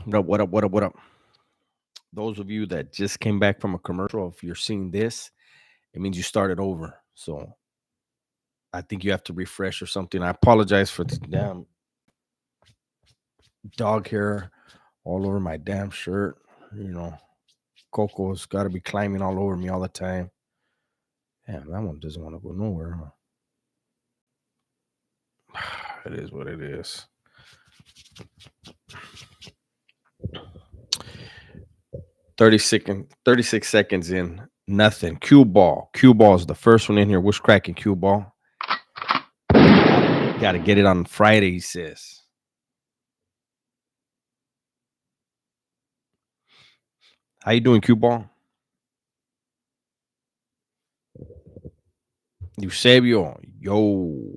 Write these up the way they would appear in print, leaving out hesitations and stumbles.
What up? What up? What up? What up? Those of you that just came back from a commercial, if you're seeing this, it means you started over. So I think you have to refresh or something. I apologize for the damn dog hair all over my damn shirt. You know, Coco's got to be climbing all over me all the time. Damn, that one doesn't want to go nowhere. Huh? It is what it is. 36 seconds in, nothing. Cue ball. Cue ball is the first one in here. What's cracking, cue ball? Got to get it on Friday, he says. How you doing, cue ball? Eusebio, yo.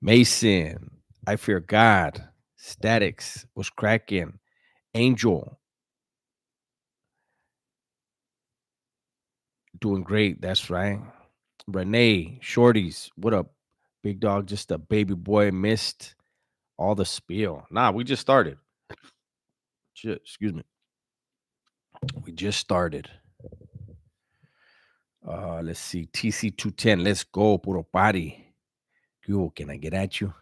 Mason, I fear God. Statics, what's cracking? Angel, doing great. That's right. Renee, Shorties, what up? Big dog, just a baby boy, missed all the spiel. Nah, we just started. Shit, excuse me. We just started. Let's see. TC210, let's go, puro party. Yo, can I get at you?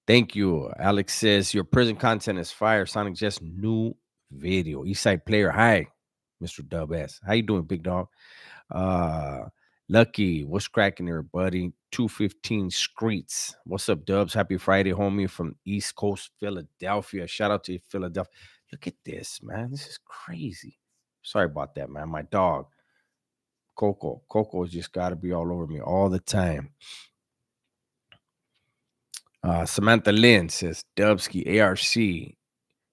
Thank you. Alex says your prison content is fire. Sonic just new video. Eastside player. Hi, Mr. Dub S. How you doing, big dog? Uh Lucky, what's cracking there, buddy? 215 Streets. What's up, Dubs? Happy Friday, homie, from East Coast, Philadelphia. Shout out to Philadelphia. Look at this, man. This is crazy. Sorry about that, man. My dog, Coco. Coco's just got to be all over me all the time. Samantha Lynn says, Dubsky, ARC.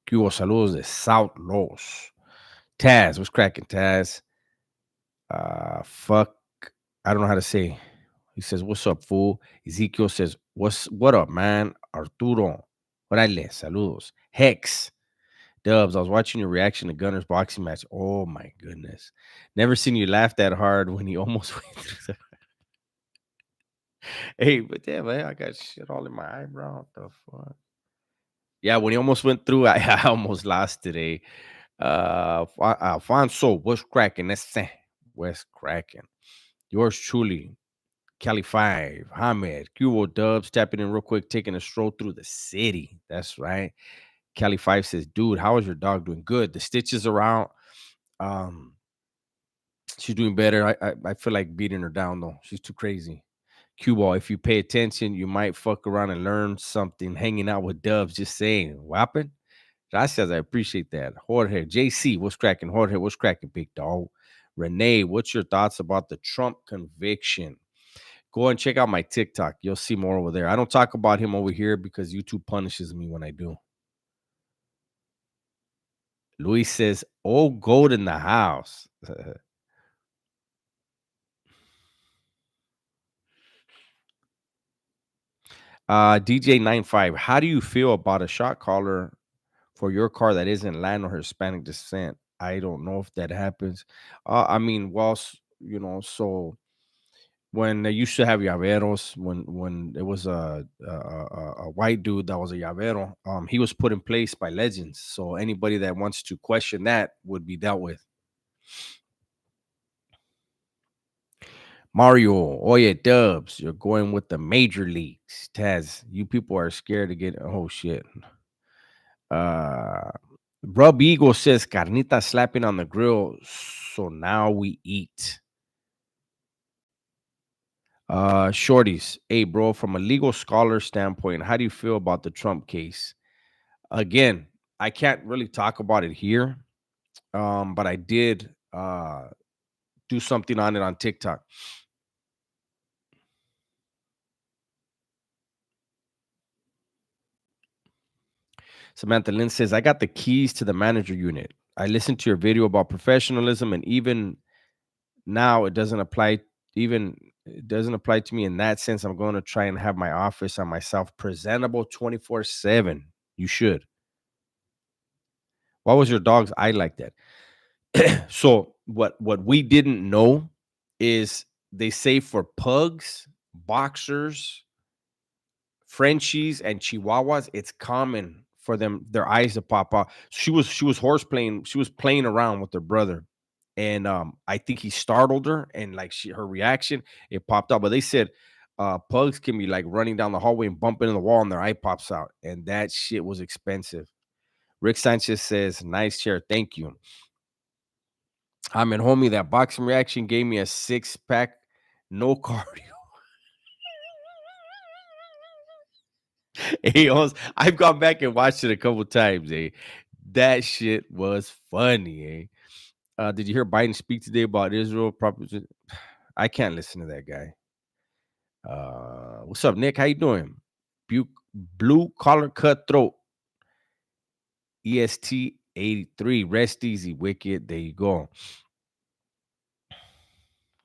Cubo saludos de South Los. Taz, what's cracking, Taz? Fuck, I don't know how to say. He says, what's up, fool? Ezekiel says, what up, man? Arturo. Órale, saludos. Hex. Dubs, I was watching your reaction to Gunner's boxing match. Oh my goodness. Never seen you laugh that hard when he almost went through the Hey, but damn, man, I got shit all in my eyebrow. What the fuck? Yeah, when he almost went through, I almost lost today. Alfonso, what's cracking? That's what's cracking. Yours truly, Cali 5, Hamed, Cubo Dubs, tapping in real quick, taking a stroll through the city. That's right. Cali 5 says, dude, how is your dog doing? Good. The stitches are out. Um, she's doing better. I feel like beating her down though. She's too crazy. Cubo, if you pay attention, you might fuck around and learn something hanging out with Dubs. Just saying. What happened? Gracias, I appreciate that. Jorge, JC, what's cracking? Jorge, what's cracking, big dog? Renee, what's your thoughts about the Trump conviction? Go and check out my TikTok. You'll see more over there. I don't talk about him over here because YouTube punishes me when I do. Luis says, oh, gold in the house. DJ95, how do you feel about a shot caller for your car that isn't Latin or Hispanic descent? I don't know if that happens. I mean, so when they used to have llaveros, when it was a white dude that was a llavero, he was put in place by legends. So anybody that wants to question that would be dealt with. Mario, oye Dubs, you're going with the major leagues. Taz, you people are scared to get. Oh shit. Uh, Rub Eagle says carnita slapping on the grill, so now we eat. Shorties, hey bro, from a legal scholar standpoint, how do you feel about the Trump case? Again, I can't really talk about it here, but I did do something on it on TikTok. Samantha Lynn says, I got the keys to the manager unit. I listened to your video about professionalism, and even now it doesn't apply to me in that sense. I'm going to try and have my office and myself presentable 24/7. You should. Why was your dog's eye like that? So what we didn't know is they say for pugs, boxers, Frenchies, and Chihuahuas, it's common for them their eyes to pop out. She was horseplaying. She was playing around with her brother, and I think he startled her, and like her reaction, it popped out. But they said pugs can be like running down the hallway and bumping in the wall, and their eye pops out, and that shit was expensive. Rick Sanchez says, "Nice chair, thank you." I'm in homie. That boxing reaction gave me a 6 pack, no cardio. Hey, I've gone back and watched it a couple times. That shit was funny. Did you hear Biden speak today about Israel proposition? I can't listen to that guy. What's up, Nick? How you doing? Blue collar cutthroat. EST 83. Rest easy, wicked. There you go.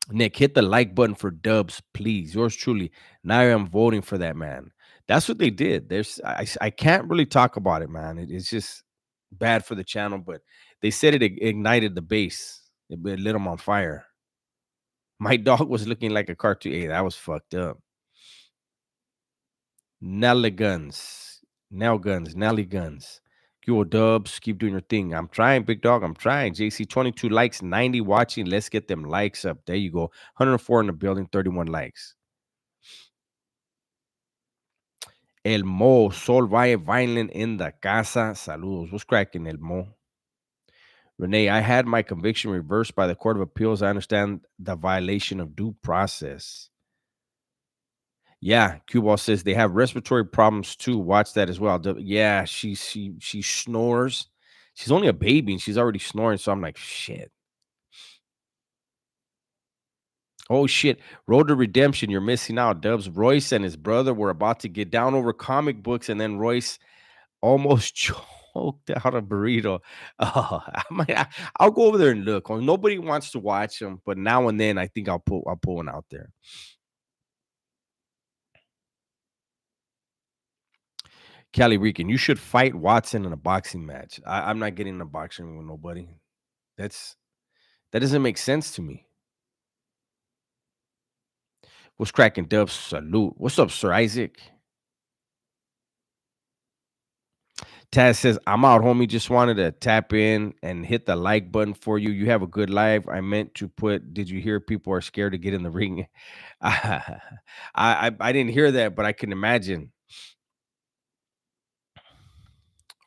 Nick, hit the like button for Dubs, please. Yours truly. Now I'm voting for that man. That's what they did. I can't really talk about it, man. It's just bad for the channel, but they said it ignited the base. It lit them on fire. My dog was looking like a cartoon. Hey, that was fucked up. Nelly guns, Nelly guns. Yo, Dubs, keep doing your thing. I'm trying, big dog. I'm trying. JC, 22 likes, 90 watching. Let's get them likes up. There you go. 104 in the building, 31 likes. El Mo, Sol Valle Violent in the casa. Saludos. What's cracking, El Mo? Renee, I had my conviction reversed by the Court of Appeals. I understand the violation of due process. Yeah, Q-Ball says they have respiratory problems too. Watch that as well. Yeah, she snores. She's only a baby and she's already snoring. So I'm like, shit. Oh shit. Road to Redemption. You're missing out. Dubs. Royce and his brother were about to get down over comic books, and then Royce almost choked out a burrito. Oh, I'll go over there and look. Nobody wants to watch them, but now and then I think I'll pull one out there. Cali Rican, you should fight Watson in a boxing match. I'm not getting in a boxing with nobody. That's that doesn't make sense to me. What's cracking, Dubs? Salute. What's up, Sir Isaac? Taz says, I'm out, homie. Just wanted to tap in and hit the like button for you. You have a good live. I meant to put, did you hear people are scared to get in the ring? I didn't hear that, but I can imagine.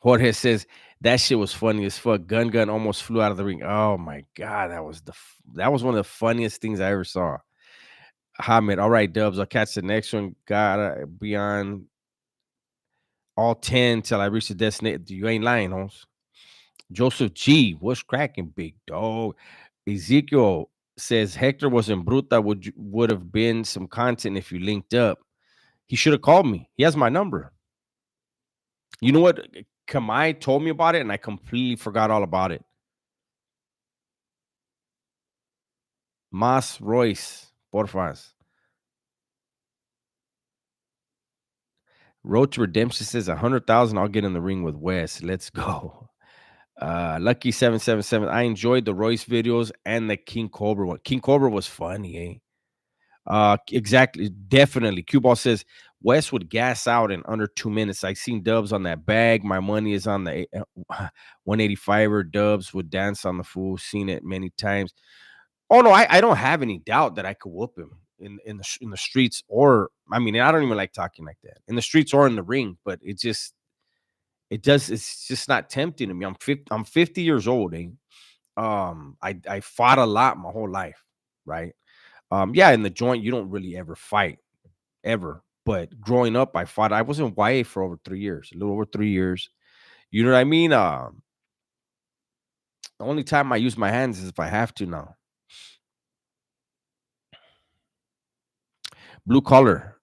Jorge says, that shit was funny as fuck. Gun almost flew out of the ring. Oh my God. That was one of the funniest things I ever saw. Hamid, all right, Dubs. I'll catch the next one. Gotta be on all 10 till I reach the destination. You ain't lying, Holmes. Joseph G, what's cracking, big dog? Ezekiel says Hector was in Bruta. Would have been some content if you linked up. He should have called me. He has my number. You know what? Kamai told me about it, and I completely forgot all about it. Mas Royce, porfas. Road to Redemption says 100,000. I'll get in the ring with Wes. Let's go. Lucky 777. I enjoyed the Royce videos and the King Cobra one. King Cobra was funny, eh? Exactly, definitely. Cue Ball says Wes would gas out in under 2 minutes. I seen Dubs on that bag. My money is on the 185er. Dubs would dance on the fool. Seen it many times. Oh no, I don't have any doubt that I could whoop him in the streets, or I mean, I don't even like talking like that in the streets or in the ring. But it's just not tempting to me. I'm 50 years old. Eh? I fought a lot my whole life, right? Yeah, in the joint, you don't really ever fight, ever. But growing up, I fought. I was in YA for over 3 years, a little over 3 years. You know what I mean? The only time I use my hands is if I have to now. Blue collar.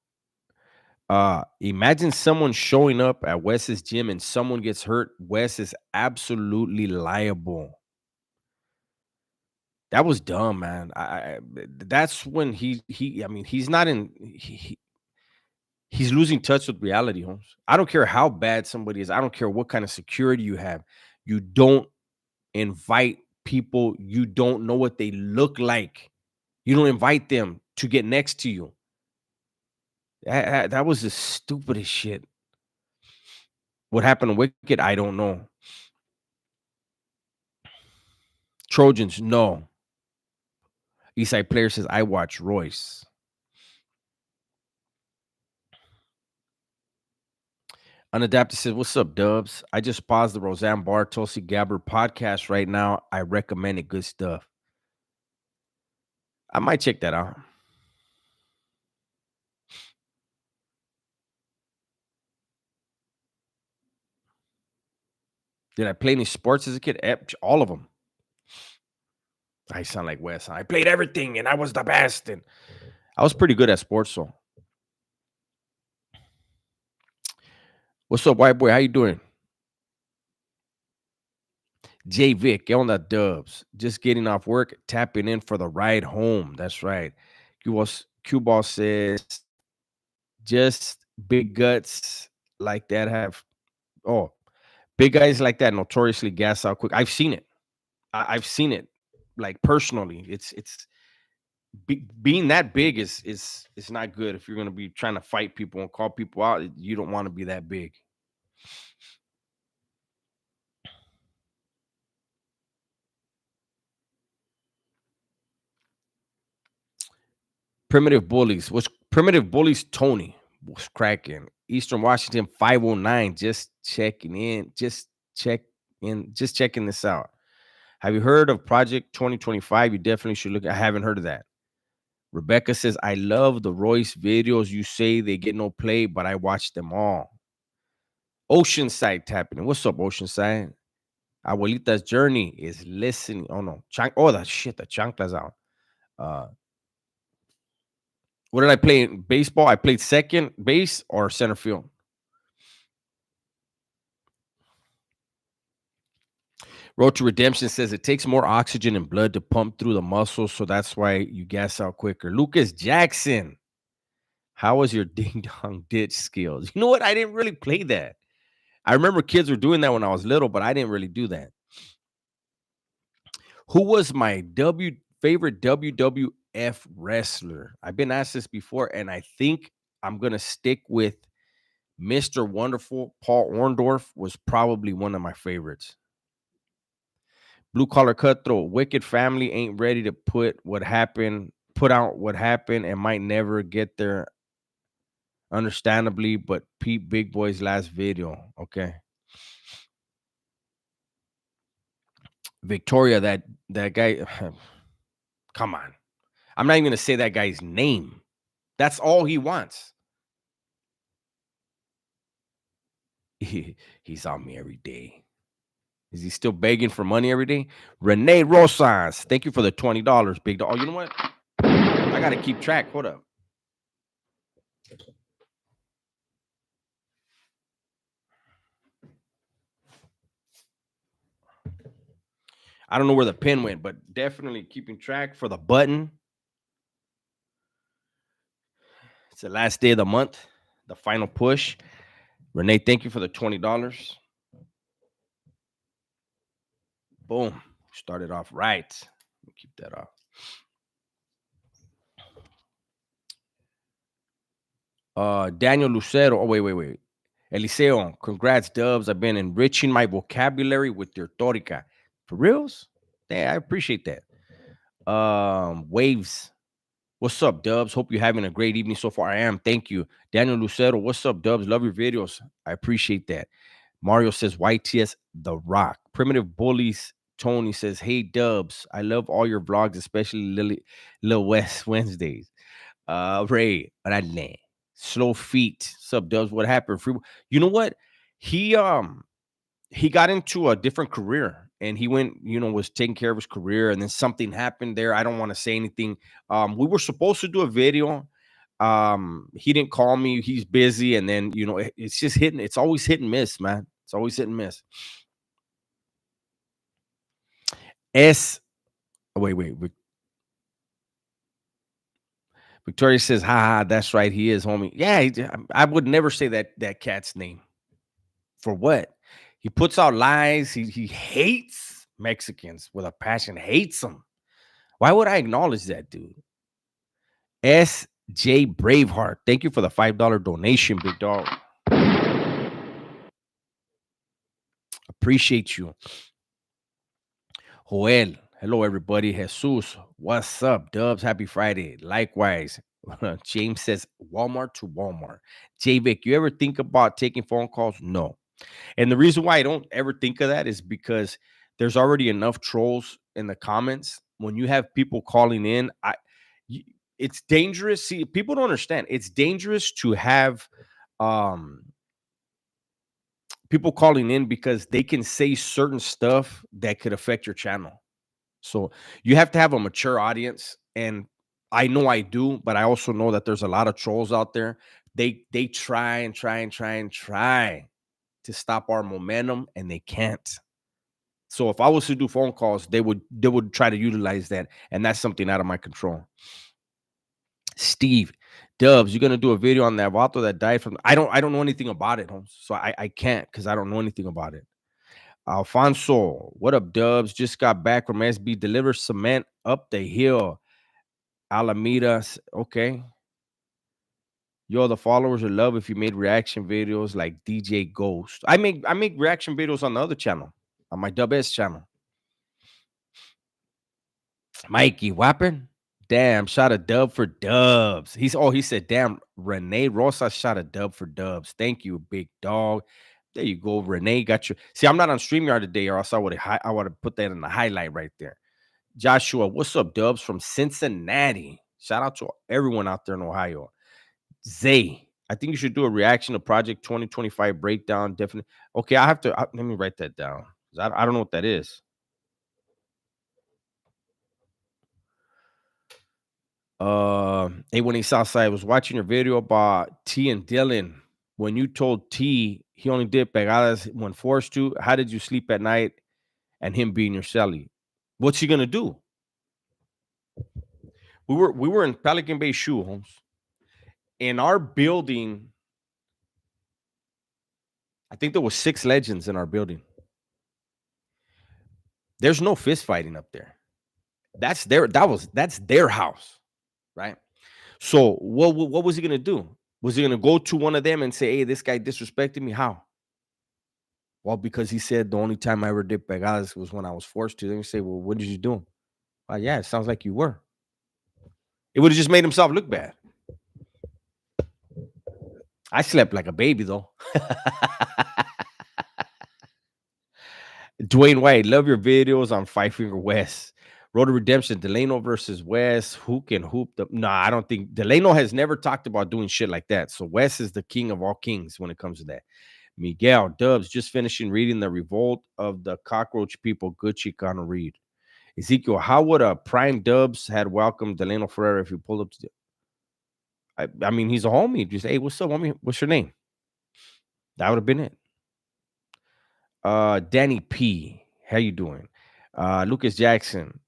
Imagine someone showing up at Wes's gym and someone gets hurt. Wes is absolutely liable. That was dumb, man. That's when he. I mean, he's not in. He's losing touch with reality, Holmes. I don't care how bad somebody is. I don't care what kind of security you have. You don't invite people you don't know what they look like. You don't invite them to get next to you. That was the stupidest shit. What happened to Wicked? I don't know. Trojans, no. Eastside Player says, I watch Royce. Unadapted says, what's up, Dubs? I just paused the Roseanne Barr Tulsi Gabbard podcast right now. I recommend it. Good stuff. I might check that out. Did I play any sports as a kid? All of them. I sound like Wes. I played everything and I was the best. And I was pretty good at sports. So, what's up, white boy? How you doing? J Vic, get on the Dubs. Just getting off work, tapping in for the ride home. That's right. Q Ball says, just big guts like that have, oh, big guys like that notoriously gas out quick. I've seen it. I've seen it, like personally. Being that big is not good. If you're gonna be trying to fight people and call people out, you don't want to be that big. Primitive Bullies. What's Primitive Bullies? Tony was cracking. Eastern Washington 509. Just checking in. Just checking this out. Have you heard of Project 2025? You definitely should look. I haven't heard of that. Rebecca says, I love the Royce videos. You say they get no play, but I watch them all. Oceanside tapping. What's up, Oceanside? Abuelita's journey is listening. Oh no. The shit, the chancla's out. Uh what did I play in baseball? I played second base or center field. Road to Redemption says it takes more oxygen and blood to pump through the muscles, so that's why you gas out quicker. Lucas Jackson, how was your ding dong ditch skills? You know what? I didn't really play that. I remember kids were doing that when I was little, but I didn't really do that. Who was my favorite WWF wrestler? I've been asked this before, and I think I'm gonna stick with Mr. Wonderful. Paul Orndorff was probably one of my favorites. Blue Collar Cutthroat. Wicked Family ain't ready to put out what happened, and might never get there. Understandably, but Pete Big Boy's last video. Okay. Victoria, that guy. Come on. I'm not even gonna say that guy's name. That's all he wants. He's on me every day. Is he still begging for money every day? Renee Rosas, thank you for the $20, big dog. Oh, you know what? I gotta keep track. Hold up. I don't know where the pin went, but definitely keeping track for the button. It's the last day of the month, the final push. Renee, thank you for the $20. Boom. Started off right. Keep that off. Daniel Lucero. Oh, wait. Eliseo, congrats, Dubs. I've been enriching my vocabulary with your Torica. For reals? Yeah, I appreciate that. Waves. What's up, Dubs? Hope you're having a great evening so far. I am. Thank you. Daniel Lucero. What's up, Dubs? Love your videos. I appreciate that. Mario says YTS The Rock. Primitive Bullies. Tony says, hey, Dubs. I love all your vlogs, especially Lil West Wednesdays. Ray, Radley. Slow Feet. What's up, Dubs? What happened? You know what? He got into a different career, and he went, was taking care of his career, and then something happened there. I don't want to say anything. We were supposed to do a video. He didn't call me. He's busy, and then it's just hitting. It's always hit and miss, man. It's always hit and miss. Wait. Victoria says, "Ha, that's right. He is, homie. Yeah, I would never say that cat's name. For what? He puts out lies. He hates Mexicans with a passion. Hates them. Why would I acknowledge that, dude?" S.J. Braveheart. Thank you for the $5 donation, big dog. Appreciate you. Joel, hello everybody. Jesus, what's up? Dubs, happy Friday. Likewise. James says Walmart to Walmart. Vic, you ever think about taking phone calls? No. And the reason why I don't ever think of that is because there's already enough trolls in the comments. When you have people calling in, it's dangerous. See, people don't understand. It's dangerous to have um people calling in because they can say certain stuff that could affect your channel. So you have to have a mature audience. And I know I do, but I also know that there's a lot of trolls out there. They try and try and try and try to stop our momentum, and they can't. So if I was to do phone calls, they would try to utilize that, and that's something out of my control. Steve, Dubs, you're gonna do a video on that vato that died from. I don't know anything about it, Holmes. So I can't because I don't know anything about it. Alfonso, what up, Dubs? Just got back from SB. Deliver cement up the hill. Alameda. Okay. Yo, the followers would love if you made reaction videos like DJ Ghost. I make reaction videos on the other channel, on my Dub S channel. Mikey Wappin. Damn, shot a dub for Dubs. He said, damn, Renee Rosa shot a dub for Dubs. Thank you, big dog. There you go. Renee got you. See, I'm not on StreamYard today, or else I would have put that in the highlight right there. Joshua, what's up, Dubs from Cincinnati? Shout out to everyone out there in Ohio. Zay, I think you should do a reaction to Project 2025 breakdown. Definitely. Okay, let me write that down. I don't know what that is. A1A Southside was watching your video about T and Dylan. When you told T he only did pegadas when forced to, how did you sleep at night and him being your celly? What's he gonna do? We were in Pelican Bay Shoe, Holmes. In our building, I think there was 6 legends in our building. There's no fist fighting up there. That's their house, right? So what was he gonna do? Was he gonna go to one of them and say, "Hey, this guy disrespected me"? How? Well, because he said the only time I ever did pegadas was when I was forced to. Then you say, "Well, what did you do?" Well, yeah, it sounds like you were. It would have just made himself look bad. I slept like a baby though. Dwayne White, love your videos on Five Finger West. Road to Redemption, Delano versus West. Who can hoop the? Nah, I don't think Delano has never talked about doing shit like that. So West is the king of all kings when it comes to that. Miguel Dubs just finishing reading The Revolt of the Cockroach People. Good Chicano read. Ezekiel, how would a prime Dubs had welcomed Delano Ferreira if he pulled up? I mean, he's a homie. Just hey, what's up, homie? What's your name? That would have been it. Danny P, how you doing? Lucas Jackson,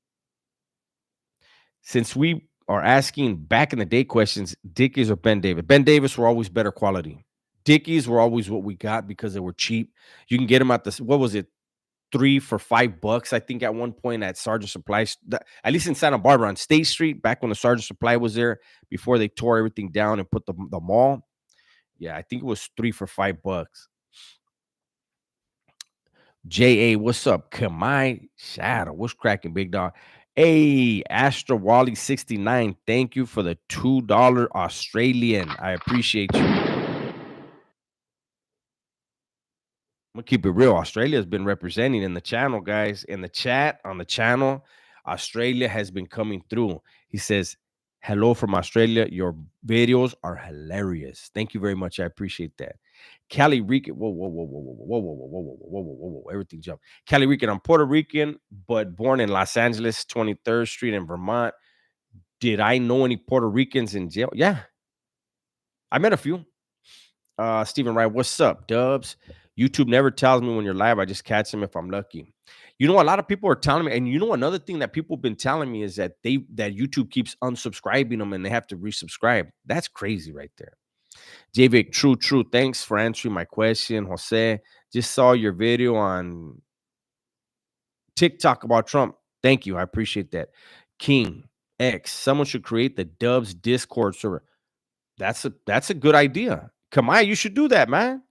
since we are asking back in the day questions, Dickies or Ben Davis? Ben Davis were always better quality. Dickies were always what we got because they were cheap. You can get them at what was it, 3 for $5? I think at one point at Sergeant Supply, at least in Santa Barbara on State Street, back when the Sergeant Supply was there, before they tore everything down and put the mall. Yeah, I think it was 3 for $5. JA, what's up? Kamai Shadow, what's cracking, big dog? Hey, Astra Wally 69, thank you for the $2 Australian. I appreciate you. I'm gonna keep it real. Australia has been representing in the channel, guys. In the chat on the channel, Australia has been coming through. He says, hello from Australia. Your videos are hilarious. Thank you very much. I appreciate that. Cali Rican. Whoa, whoa, whoa, whoa, whoa, whoa, whoa, whoa, whoa, whoa, whoa, whoa, whoa. Everything jumped. Cali Rican. I'm Puerto Rican, but born in Los Angeles, 23rd Street in Vermont. Did I know any Puerto Ricans in jail? Yeah, I met a few. Stephen Wright, what's up, Dubs? YouTube never tells me when you're live. I just catch them if I'm lucky. You know, a lot of people are telling me, and you know, another thing that people have been telling me is that YouTube keeps unsubscribing them and they have to resubscribe. That's crazy right there. JVic, true. Thanks for answering my question. Jose, just saw your video on TikTok about Trump. Thank you. I appreciate that. King X, someone should create the Dubs Discord server. That's a good idea. Kamai, you should do that, man.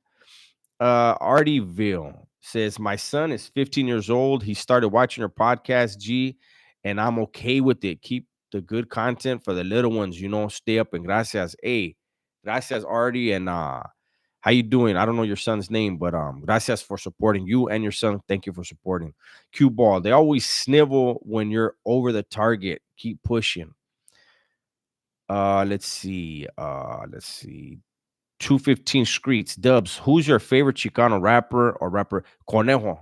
Artieville. Says, my son is 15 years old. He started watching your podcast, G, and I'm okay with it. Keep the good content for the little ones, stay up and gracias. Hey, gracias, Artie. And how you doing? I don't know your son's name, but gracias for supporting you and your son. Thank you for supporting. Cue ball. They always snivel when you're over the target. Keep pushing. Let's see. 215 Streets. Dubs, who's your favorite Chicano rapper or rapper? Conejo.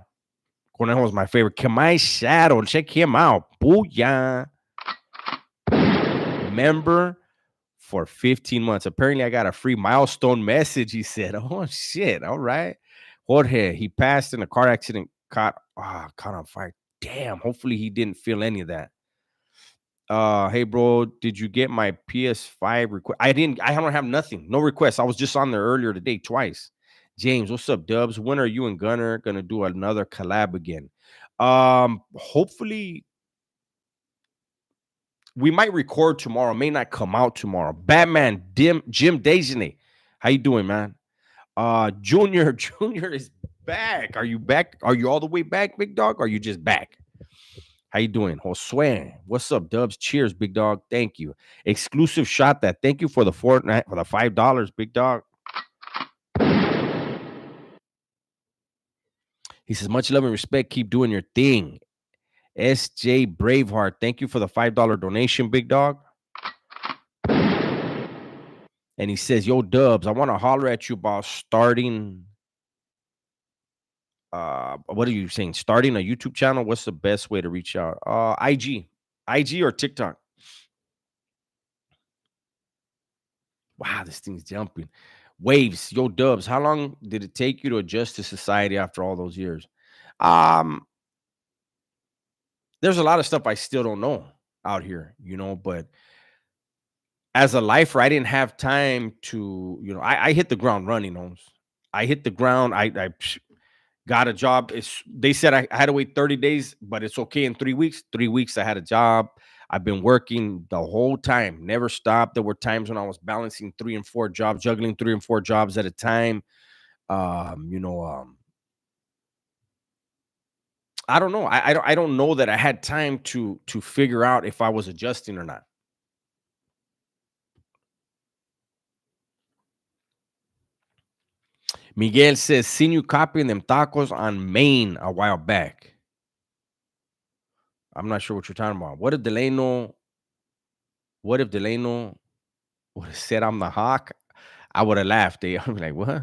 Conejo is my favorite. Kamai Shadow. Check him out. Booyah. Member for 15 months. Apparently, I got a free milestone message. He said, oh, shit. All right. Jorge, he passed in a car accident. Caught on fire. Damn. Hopefully, he didn't feel any of that. Hey, bro, did you get my PS5 request? I didn't. I don't have nothing. No requests. I was just on there earlier today twice. James, what's up, Dubs? When are you and Gunner gonna do another collab again? Hopefully we might record tomorrow. May not come out tomorrow. Batman, Jim Dejane. How you doing, man? Junior, Junior is back. Are you back? Are you all the way back, big dog? Or are you just back? How you doing? Josue, what's up, Dubs? Cheers, big dog. Thank you. Exclusive shot that. Thank you for the Fortnite for the $5, big dog. He says, much love and respect. Keep doing your thing. SJ Braveheart, thank you for the $5 donation, big dog. And he says, yo, Dubs, I want to holler at you about starting. What are you saying? Starting a YouTube channel? What's the best way to reach out? IG or TikTok? Wow, this thing's jumping. Waves, yo, Dubs, how long did it take you to adjust to society after all those years? Um, there's a lot of stuff I still don't know out here, but as a lifer, I didn't have time to, I hit the ground running, Holmes. I hit the ground. I got a job. They said I had to wait 30 days, but it's okay in 3 weeks. 3 weeks, I had a job. I've been working the whole time, never stopped. There were times when I was balancing 3 and 4 jobs, juggling 3 and 4 jobs at a time. Um, you know, um, I don't know. I don't know that I had time to figure out if I was adjusting or not. Miguel says, seen you copying them tacos on Maine a while back. I'm not sure what you're talking about. What if Delano would have said I'm the hawk? I would have laughed. I'd be like, what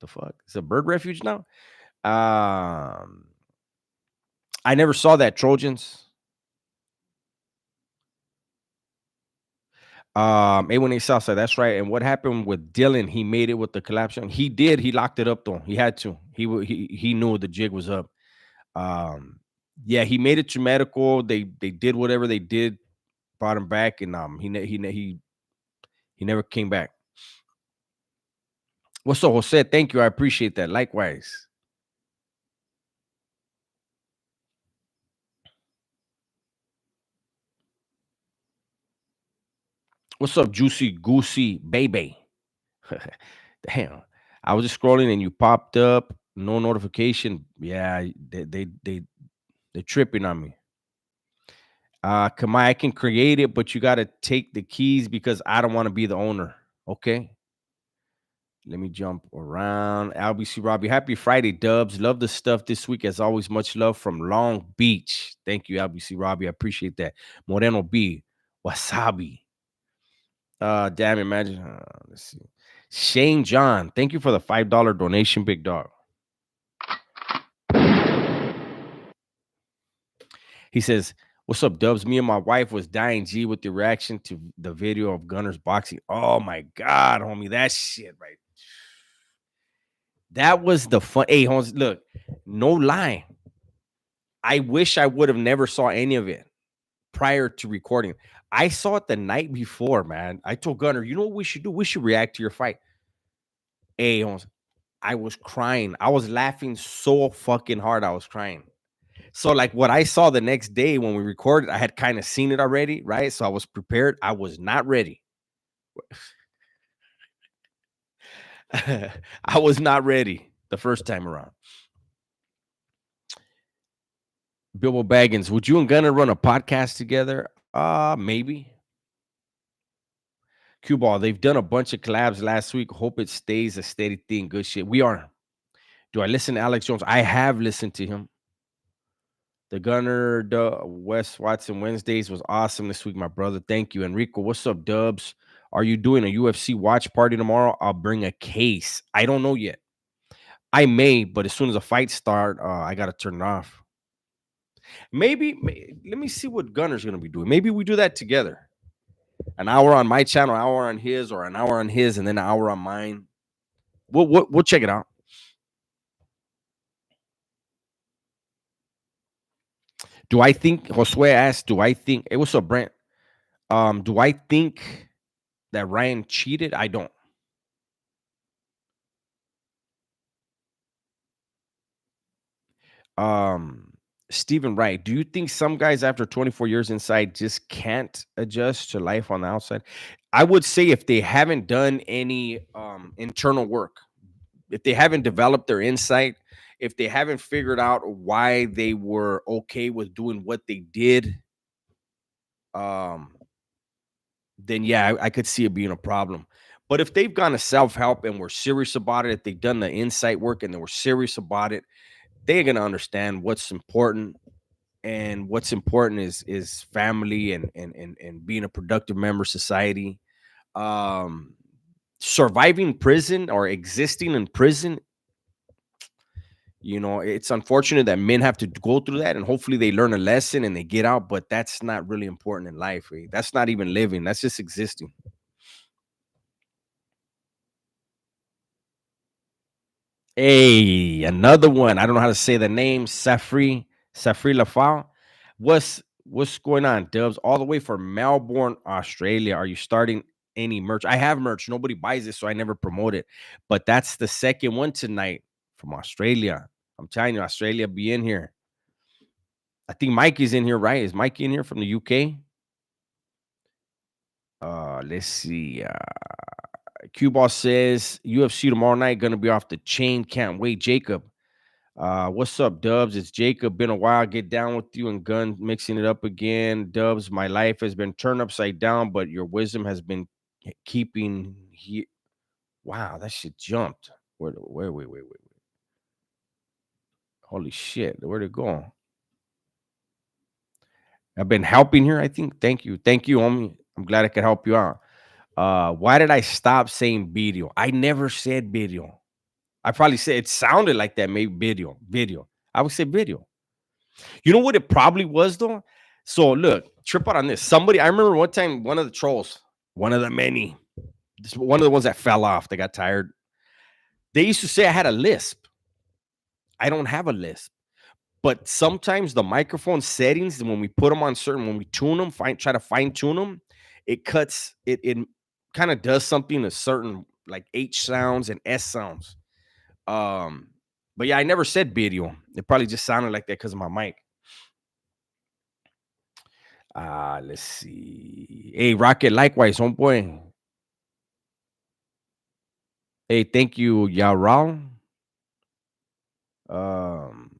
the fuck? It's a bird refuge now? Um, I never saw that, Trojans. A18 Southside, that's right. And what happened with Dylan? He made it with the collapse. He did. He locked it up though. He had to. He knew the jig was up. Um, yeah, he made it to medical. They did whatever they did, brought him back, and he never came back. What's up, Jose? Thank you. I appreciate that. Likewise. What's up, Juicy Goosey Baby? Damn. I was just scrolling and you popped up. No notification. Yeah, they're tripping on me. Kamai, I can create it, but you gotta take the keys because I don't want to be the owner. Okay. Let me jump around. LBC Robbie. Happy Friday, Dubs. Love the stuff this week. As always, much love from Long Beach. Thank you, LBC Robbie. I appreciate that. Moreno B. Wasabi. Damn, imagine. Let's see. Shane John, thank you for the $5 donation, big dog. He says, what's up, Dubs? Me and my wife was dying G with the reaction to the video of Gunner's boxing. Oh my God, homie. That shit, right? That was the fun. Hey, Holmes, look, no lie. I wish I would have never saw any of it prior to recording. I saw it the night before, man. I told Gunner, you know what we should do? We should react to your fight. Hey, Holmes, I was crying. I was laughing so fucking hard. I was crying. So, like, what I saw the next day when we recorded, I had kind of seen it already, right? So I was prepared. I was not ready. I was not ready the first time around. Bilbo Baggins, would you and Gunner run a podcast together? Maybe. Cue ball, they've done a bunch of collabs last week. Hope it stays a steady thing. Good shit. We are. Do I listen to Alex Jones? I have listened to him. The Gunner, the Wes Watson Wednesdays was awesome this week, my brother. Thank you. Enrico, what's up, Dubs? Are you doing a UFC watch party tomorrow? I'll bring a case. I don't know yet. I may, but as soon as the fight start, I gotta turn it off. Let me see what Gunner's gonna be doing. Maybe we do that together. An hour on my channel, an hour on his, or an hour on his, and then an hour on mine. We'll check it out. Do I think Josue asked? Do I think it was so Brent? Do I think that Ryan cheated? I don't. Um, Stephen Wright, do you think some guys after 24 years inside just can't adjust to life on the outside? I would say if they haven't done any internal work, if they haven't developed their insight, if they haven't figured out why they were okay with doing what they did, um, then yeah, I could see it being a problem. But if they've gone to self help and were serious about it, if they've done the insight work and they were serious about it, they're gonna understand what's important, and what's important is family and being a productive member of society. Um, Surviving prison or existing in prison, it's unfortunate that men have to go through that, and hopefully they learn a lesson and they get out. But that's not really important in life. Eh? That's not even living. That's just existing. Hey, another one. I don't know how to say the name. Safri Lafau. What's going on, Dubs? All the way from Melbourne, Australia. Are you starting any merch? I have merch. Nobody buys it, so I never promote it. But that's the second one tonight from Australia. I'm telling you, Australia be in here. I think Mikey's in here, right? Is Mikey in here from the UK? Let's see. Q Ball says UFC tomorrow night gonna be off the chain. Can't wait, Jacob. What's up, Dubs? It's Jacob. Been a while. Get down with you and Gun mixing it up again. Dubs, my life has been turned upside down, but your wisdom has been keeping here. Wow, that shit jumped. Wait. Holy shit. Where'd it go? I've been helping here, I think. Thank you. Thank you, homie. I'm glad I could help you out. Why did I stop saying video? I never said video. I probably said it sounded like that, maybe video. I would say video. You know what it probably was though? So look, trip out on this. Somebody, I remember one time, one of the trolls, one of the many, one of the ones that fell off, they got tired. They used to say I had a lisp. I don't have a lisp. But sometimes the microphone settings, when we put them on certain, when we tune them, try to fine tune them, it cuts, it kind of does something to certain like H sounds and S sounds. Um, but yeah, I never said video. It probably just sounded like that because of my mic. Let's see. Hey, Rocket, likewise, homeboy. Hey, thank you, Yaral. Um,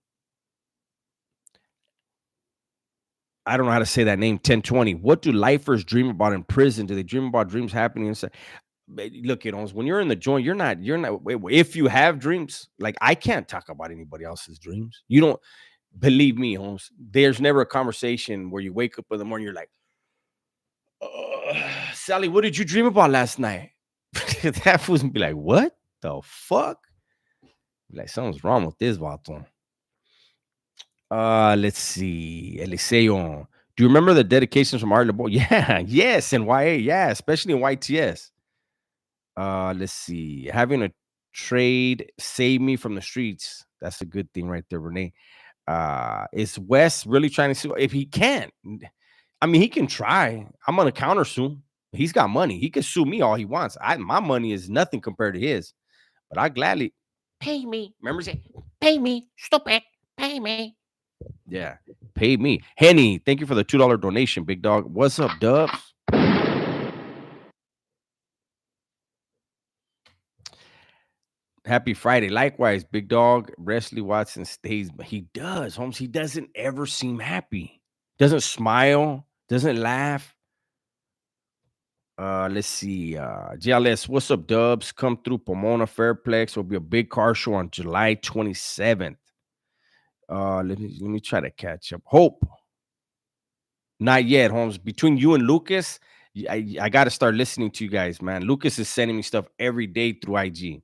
I don't know how to say that name. 1020. What do lifers dream about in prison? Do they dream about dreams happening inside? Look, when you're in the joint, you're not. If you have dreams, like I can't talk about anybody else's dreams. You don't believe me, Holmes. There's never a conversation where you wake up in the morning, you're like, Sally, what did you dream about last night? That fool's gonna be like, what the fuck? Like, something's wrong with this vato. Let's see. Eliseo. Do you remember the dedications from Art LeBeau? Yeah, yes, and YA, yeah, especially in YTS. Let's see. Having a trade save me from the streets. That's a good thing right there, Renee. Is Wes really trying to sue? If he can't, I mean, he can try. I'm gonna counter sue. He's got money. He can sue me all he wants. My money is nothing compared to his. But I gladly pay me. Remember, say, pay me, stupid, pay me. Yeah, pay me. Henny, thank you for the $2 donation, big dog. What's up, Dubs? Happy Friday. Likewise, big dog. Wesley Watson stays, but he does, Holmes. He doesn't ever seem happy. Doesn't smile, doesn't laugh. Let's see. GLS, what's up, Dubs? Come through Pomona Fairplex. Will be a big car show on July 27th. Let me try to catch up. Hope. Not yet, Holmes. Between you and Lucas, I got to start listening to you guys, man. Lucas is sending me stuff every day through IG.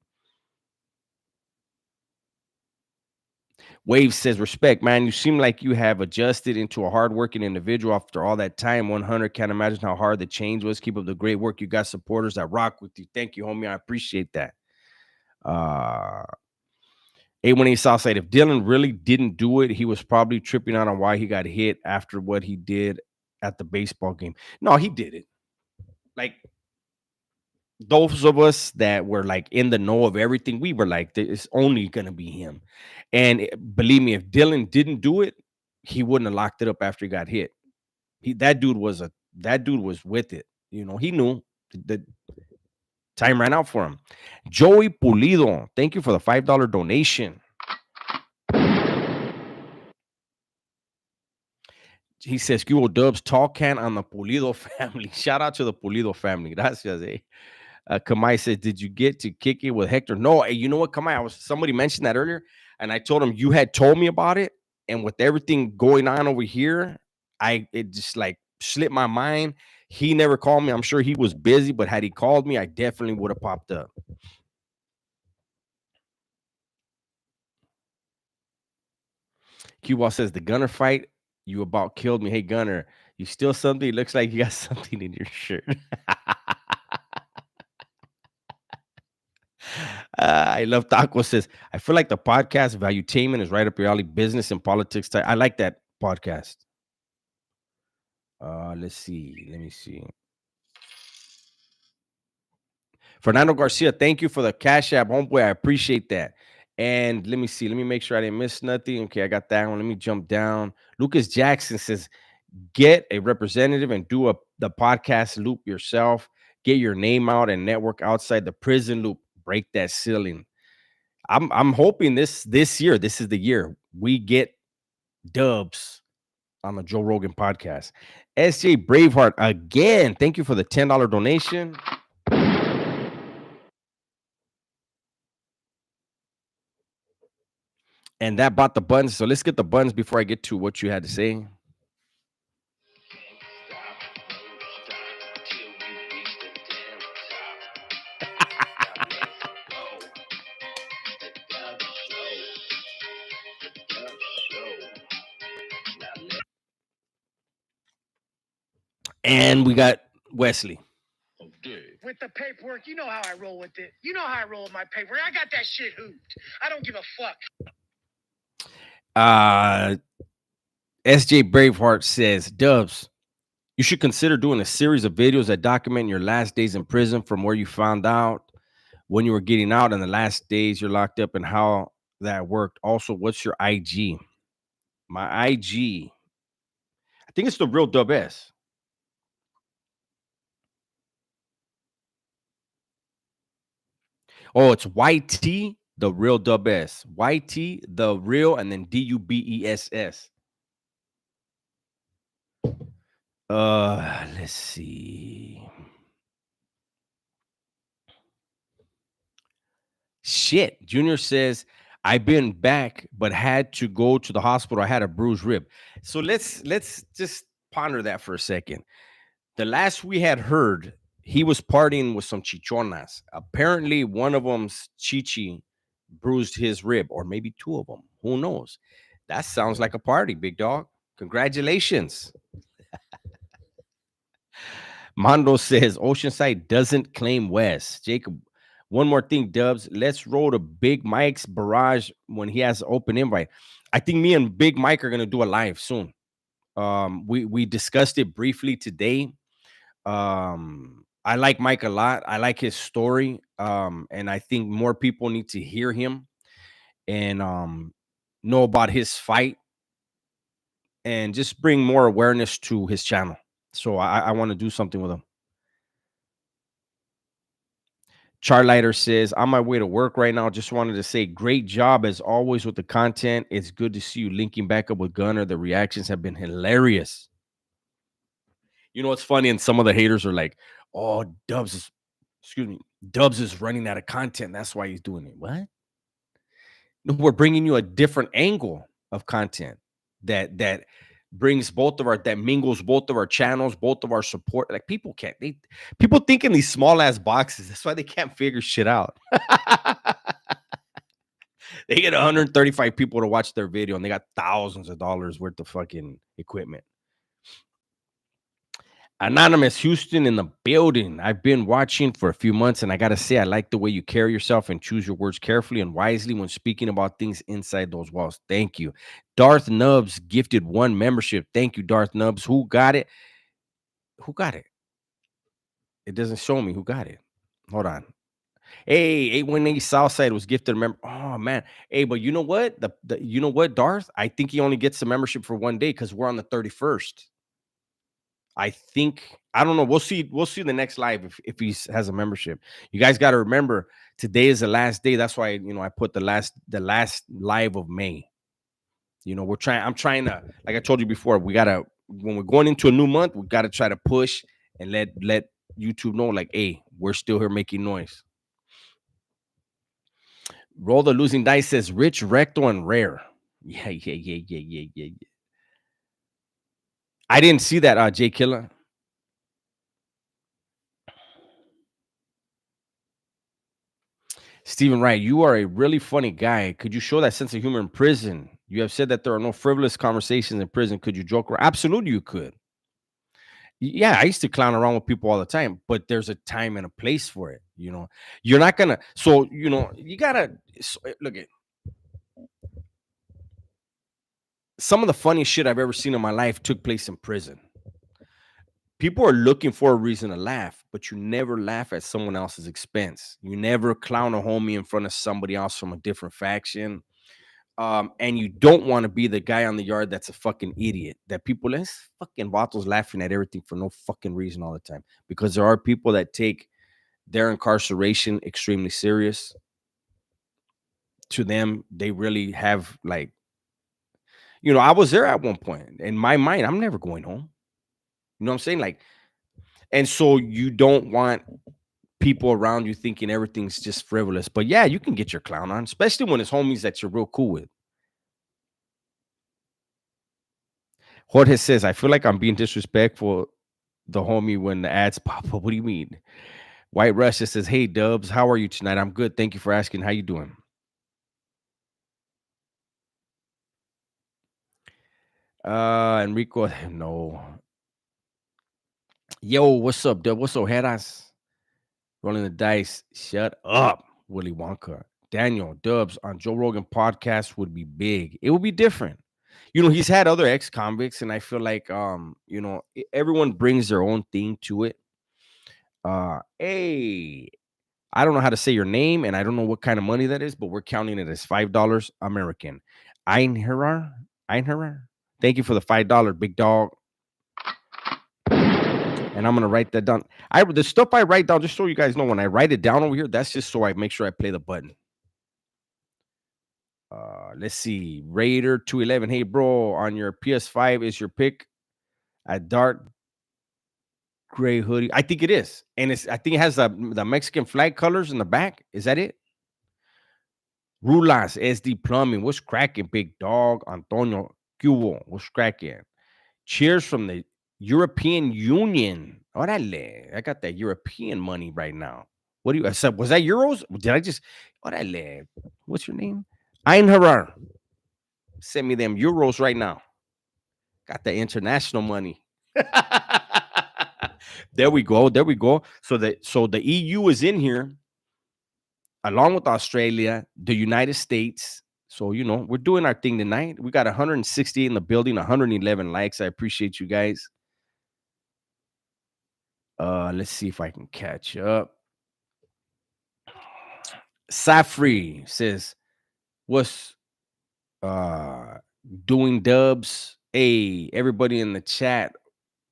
Wave says, respect, man. You seem like you have adjusted into a hardworking individual after all that time. 100. Can't imagine how hard the change was. Keep up the great work. You got supporters that rock with you. Thank you, homie. I appreciate that. Uh, A18 Southside. If Dylan really didn't do it, he was probably tripping out on why he got hit after what he did at the baseball game. No, he did it. Like, those of us that were like in the know of everything, we were like, it's only gonna be him. And believe me, if Dylan didn't do it, he wouldn't have locked it up after he got hit. That dude was with it. He knew the time ran out for him. Joey Pulido, thank you for the $5 donation. He says, "Cubo Dubs, tall can on the Pulido family." Shout out to the Pulido family. Gracias, eh? Kamai says, "Did you get to kick it with Hector?" No. Hey, you know what, Kamai? Somebody mentioned that earlier, and I told him you had told me about it, and with everything going on over here, it just like slipped my mind. He never called me. I'm sure he was busy, but had he called me, I definitely would have popped up. Q-Ball says, "The Gunner fight, you about killed me." Hey, Gunner, you steal something? It looks like you got something in your shirt. I love Taco says, "I feel like the podcast Valuetainment is right up your alley, business and politics type." I like that podcast. Let's see. Let me see. Fernando Garcia, thank you for the Cash App, homeboy. I appreciate that. And let me see. Let me make sure I didn't miss nothing. Okay, I got that one. Let me jump down. Lucas Jackson says, "Get a representative and do the podcast loop yourself. Get your name out and network outside the prison loop. Break that ceiling." I'm hoping this year, this is the year we get Dubs on the Joe Rogan podcast. SJ Braveheart again. Thank you for the $10 donation. And that bought the buns. So let's get the buns before I get to what you had to say. And we got Wesley. With the paperwork, you know how I roll with it. You know how I roll with my paperwork. I got that shit hooped. I don't give a fuck. SJ Braveheart says, "Dubs, you should consider doing a series of videos that document your last days in prison from where you found out when you were getting out and the last days you're locked up and how that worked. Also, what's your IG?" My IG, I think it's the real Dub S. Oh, it's YT, the real Dub S. YT, the real, and then DUBESS. Let's see. Shit. Junior says, "I've been back, but had to go to the hospital. I had a bruised rib." So let's just ponder that for a second. The last we had heard, he was partying with some chichonas. Apparently, one of them's chichi bruised his rib, or maybe two of them. Who knows? That sounds like a party, big dog. Congratulations. Mondo says Oceanside doesn't claim West. Jacob, one more thing, Dubs. Let's roll to Big Mike's barrage when he has open invite. I think me and Big Mike are gonna do a live soon. We discussed it briefly today. I like Mike a lot. I like his story. And I think more people need to hear him and know about his fight and just bring more awareness to his channel. So I want to do something with him. Charlighter says, on my way to work right now. Just wanted to say, great job as always with the content. It's good to see you linking back up with Gunner. The reactions have been hilarious. You know what's funny? And some of the haters are like, oh, excuse me, Dubs is running out of content. That's why he's doing it. What? No, we're bringing you a different angle of content that brings that mingles both of our channels, both of our support. Like people think in these small ass boxes. That's why they can't figure shit out. They get 135 people to watch their video and they got thousands of dollars worth of fucking equipment. Anonymous Houston in the building. I've been watching for a few months and I got to say, I like the way you carry yourself and choose your words carefully and wisely when speaking about things inside those walls. Thank you. Darth Nubs gifted 1 membership. Thank you, Darth Nubs. Who got it? Who got it? It doesn't show me who got it. Hold on. Hey, 818 Southside was gifted a member. Oh man. Hey, but you know what? You know what, Darth? I think he only gets the membership for 1 day because we're on the 31st. I think I don't know. We'll see. We'll see the next live if he has a membership. You guys got to remember today is the last day. That's why I put the last live of May. I'm trying to, like I told you before, we gotta when we're going into a new month, we gotta try to push and let YouTube know, like, hey, we're still here making noise. Roll the losing dice says rich, rectal, and rare. Yeah. I didn't see that, Jay Killer. Stephen Wright, you are a really funny guy. Could you show that sense of humor in prison? You have said that there are no frivolous conversations in prison. Could you joke around? Absolutely, you could. Yeah, I used to clown around with people all the time, but there's a time and a place for it. You're not gonna. So you gotta look at some of the funniest shit I've ever seen in my life took place in prison. People are looking for a reason to laugh, but you never laugh at someone else's expense. You never clown a homie in front of somebody else from a different faction. And you don't want to be the guy on the yard that's a fucking idiot. That people, let's fucking bottles laughing at everything for no fucking reason all the time. Because there are people that take their incarceration extremely serious. To them, they really have I was there at one point. In my mind, I'm never going home. You know what I'm saying? And so you don't want people around you thinking everything's just frivolous. But yeah, you can get your clown on, especially when it's homies that you're real cool with. Jorge says, I feel like I'm being disrespectful, the homie, when the ads pop up. What do you mean? White Russia says, hey, Dubs, how are you tonight? I'm good. Thank you for asking. How you doing? Enrico, no. Yo, what's up, Dub? What's up, Heras? Rolling the dice. Shut up, Willy Wonka. Daniel, Dubs on Joe Rogan podcast would be big. It would be different. He's had other ex-convicts, and I feel like everyone brings their own thing to it. Hey, I don't know how to say your name, and I don't know what kind of money that is, but we're counting it as $5 American. Einherrar. Thank you for the $5, big dog. And I'm gonna write that down. The stuff I write down, just so you guys know, when I write it down over here, that's just so I make sure I play the button. Let's see. Raider 211. Hey, bro, on your PS5 is your pick a dark gray hoodie? I think it is, and I think it has the Mexican flag colors in the back. Is that it? Rulas SD Plumbing. What's cracking, big dog? Antonio Cubo. What's cracking? Cheers from the European Union. Orale. I got that European money right now. What do you said? Was that euros? Did I just orale? What's your name? Einherrar. Send me them euros right now. Got the international money. There we go. There we go. So the EU is in here along with Australia, the United States. So, we're doing our thing tonight. We got 160 in the building, 111 likes. I appreciate you guys. Let's see if I can catch up. Safri says, what's doing, Dubs? Hey, everybody in the chat,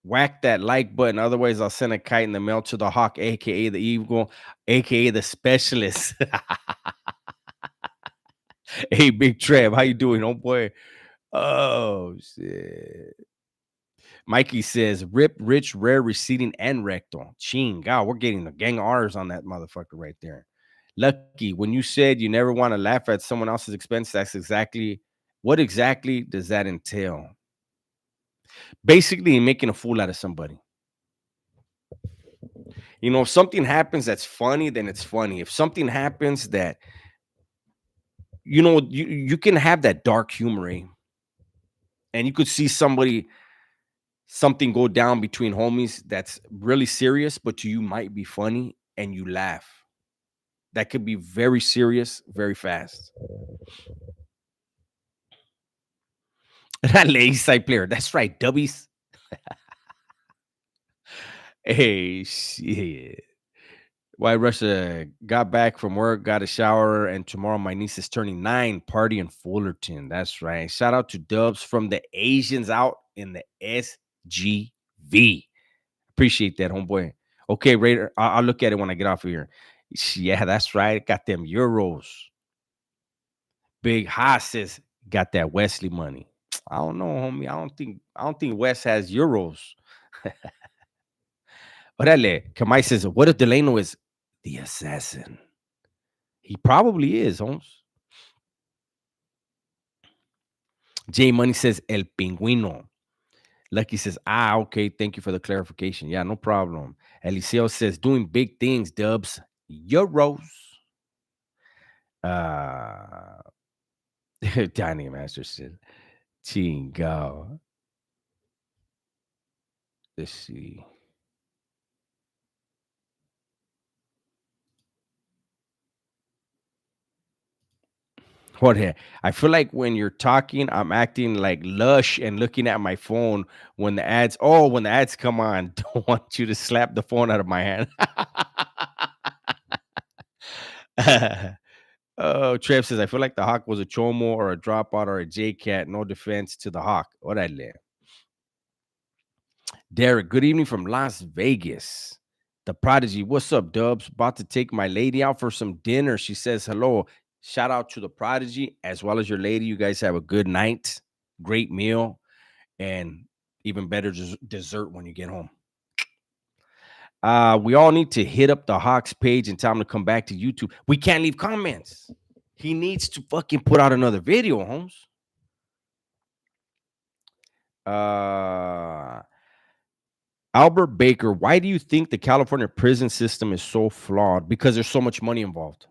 Whack that like button. Otherwise, I'll send a kite in the mail to the hawk, aka the eagle, aka the specialist. Hey, Big Trev, how you doing, homeboy? Oh shit. Mikey says, "Rip, rich, rare, receding, and rectal." Ching, God, we're getting the gang of R's on that motherfucker right there. Lucky, when you said you never want to laugh at someone else's expense, that's exactly what exactly does that entail? Basically, making a fool out of somebody. If something happens that's funny, then it's funny. If something happens that you can have that dark humor, and you could see something go down between homies that's really serious, but to you might be funny, and you laugh. That could be very serious, very fast. That lady side player. That's right, Dubbies. Hey, shit. Why Russia got back from work, got a shower, and tomorrow my niece is turning 9. Party in Fullerton. That's right. Shout out to Dubs from the Asians out in the SGV. Appreciate that, homeboy. Okay, Raider. I'll look at it when I get off of here. Yeah, that's right. Got them euros. Big Haas says got that Wesley money. I don't know, homie. I don't think West has euros. Orale, Kamai says, what if Delano is the assassin? He probably is, Holmes. J Money says El Pingüino. Lucky says, okay. Thank you for the clarification. Yeah, no problem. Eliseo says, doing big things, Dubs. Euros. Uh, Tiny Master says, Chingo. Let's see. Jorge, I feel like when you're talking, I'm acting like lush and looking at my phone when the ads come on. Don't want you to slap the phone out of my hand. Oh, Trev says, I feel like the Hawk was a Chomo or a dropout or a J Cat. No defense to the Hawk. Orale. Derek, good evening from Las Vegas. The Prodigy, what's up, Dubs? About to take my lady out for some dinner. She says hello. Shout out to the Prodigy as well as your lady. You guys have a good night, great meal, and even better dessert when you get home. We all need to hit up the Hawks page and tell him to come back to YouTube. We can't leave comments. He needs to fucking put out another video, Holmes. Uh Albert Baker, why do you think the California prison system is so flawed? Because there's so much money involved.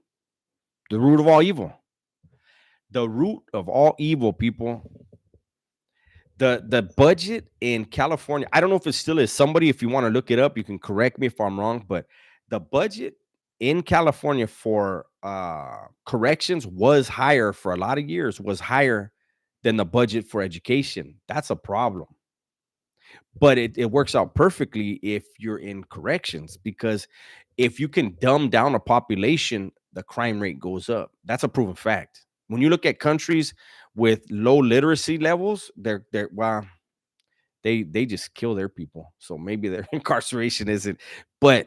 The root of all evil. The root of all evil, people. The budget in California, I don't know if it still is. Somebody, if you want to look it up, you can correct me if I'm wrong, but the budget in California for corrections was higher for a lot of years, was higher than the budget for education. That's a problem. But it works out perfectly if you're in corrections, because if you can dumb down a population, the crime rate goes up. That's a proven fact. When you look at countries with low literacy levels, they're well, they just kill their people. So maybe their incarceration isn't, but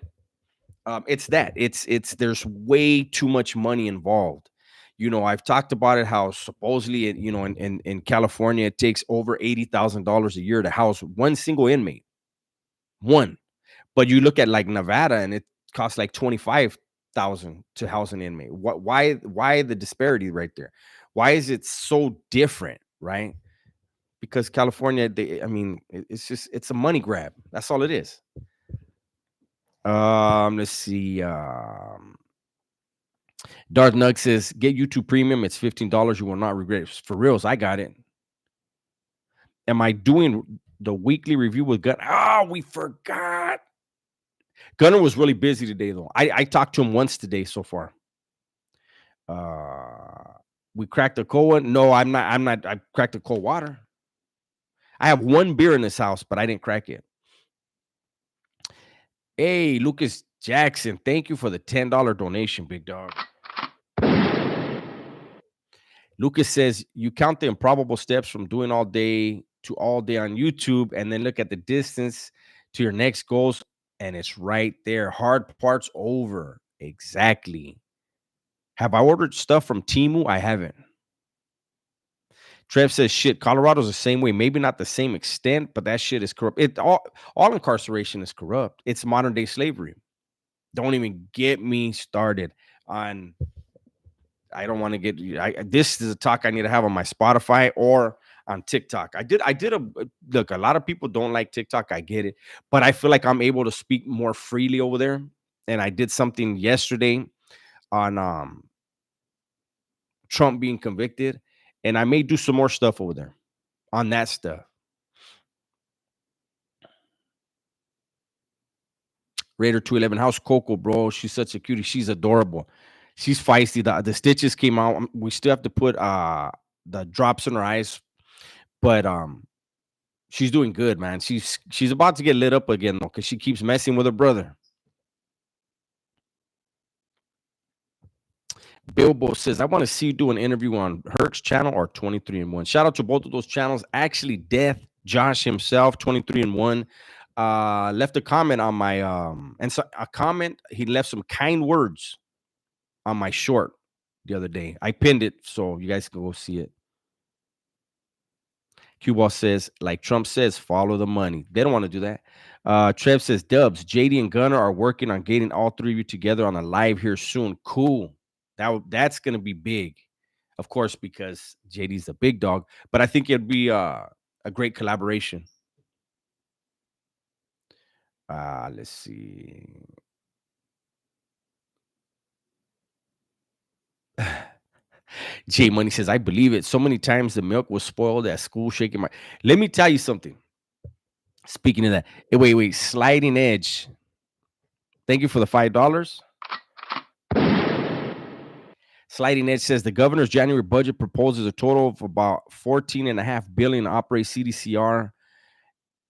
it's that it's there's way too much money involved. I've talked about it, how supposedly in California it takes over $80,000 a year to house one single inmate. One. But you look at like Nevada and it costs like 25,000 to house an inmate. Why the disparity right there? Why is it so different, right? Because California, it's a money grab. That's all it is. Let's see. Darth Nug says, get YouTube Premium. It's $15. You will not regret it. For reals, I got it. Am I doing the weekly review with Gunner? Oh, we forgot. Gunner was really busy today, though. I talked to him once today so far. We cracked the cold one. No, I'm not. I cracked the cold water. I have one beer in this house, but I didn't crack it. Hey, Lucas Jackson, thank you for the $10 donation, big dog. Lucas says, you count the improbable steps from doing all day to all day on YouTube and then look at the distance to your next goals and it's right there. Hard parts over. Exactly. Have I ordered stuff from Timu? I haven't. Trev says shit. Colorado's the same way. Maybe not the same extent, but that shit is corrupt. All incarceration is corrupt. It's modern day slavery. Don't even get me started on. I don't want to get. This is a talk I need to have on my Spotify or on TikTok. I did a look. A lot of people don't like TikTok. I get it, but I feel like I'm able to speak more freely over there. And I did something yesterday on Trump being convicted, and I may do some more stuff over there on that stuff. Raider 211, how's Coco, bro? She's such a cutie. She's adorable. She's feisty. The stitches came out. We still have to put the drops in her eyes, but she's doing good, man. She's about to get lit up again though, because she keeps messing with her brother. Bilbo says, I want to see you do an interview on Herc's channel or 23 and 1. Shout out to both of those channels. Actually, Death, Josh himself, 23 and 1. Left a comment on my and so a comment. He left some kind words on my short the other day. I pinned it so you guys can go see it. Q-Ball says, like Trump says, follow the money. They don't want to do that. Trev says, Dubs, JD and Gunner are working on getting all three of you together on a live here soon. Cool. That's gonna be big, of course, because JD's the big dog. But I think it'd be a great collaboration. Let's see. J Money says, I believe it. So many times the milk was spoiled at school, shaking my. Let me tell you something. Speaking of that, wait, Sliding Edge. Thank you for the $5. Sliding Edge says the governor's January budget proposes a total of about 14.5 billion to operate CDCR,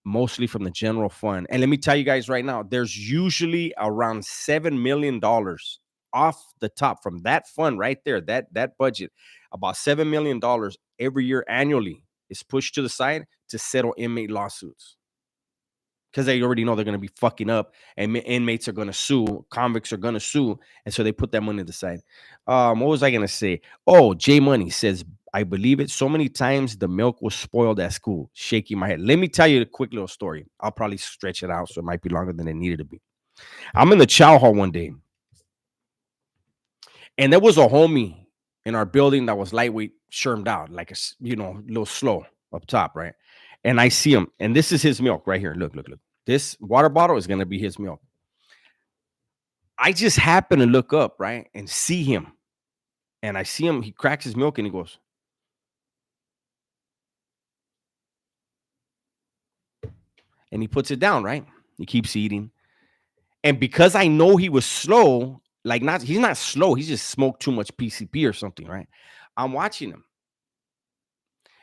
mostly from the general fund. And let me tell you guys right now, there's usually around $7 million off the top from that fund right there, that budget, about $7 million every year annually is pushed to the side to settle inmate lawsuits. Because they already know they're going to be fucking up and inmates are going to sue, convicts are going to sue. And so they put that money to the side. What was I going to say? Oh, J Money says, I believe it. So many times the milk was spoiled at school. Shaking my head. Let me tell you a quick little story. I'll probably stretch it out so it might be longer than it needed to be. I'm in the chow hall one day, and there was a homie in our building that was lightweight, shermed out, like a little slow up top, right? And I see him, and this is his milk right here. Look. This water bottle is gonna be his milk. I just happen to look up, right, and see him, and I see him. He cracks his milk, and he goes, and he puts it down, right? He keeps eating, and because I know he was slow, like he's not slow. He just smoked too much PCP or something, right? I'm watching him,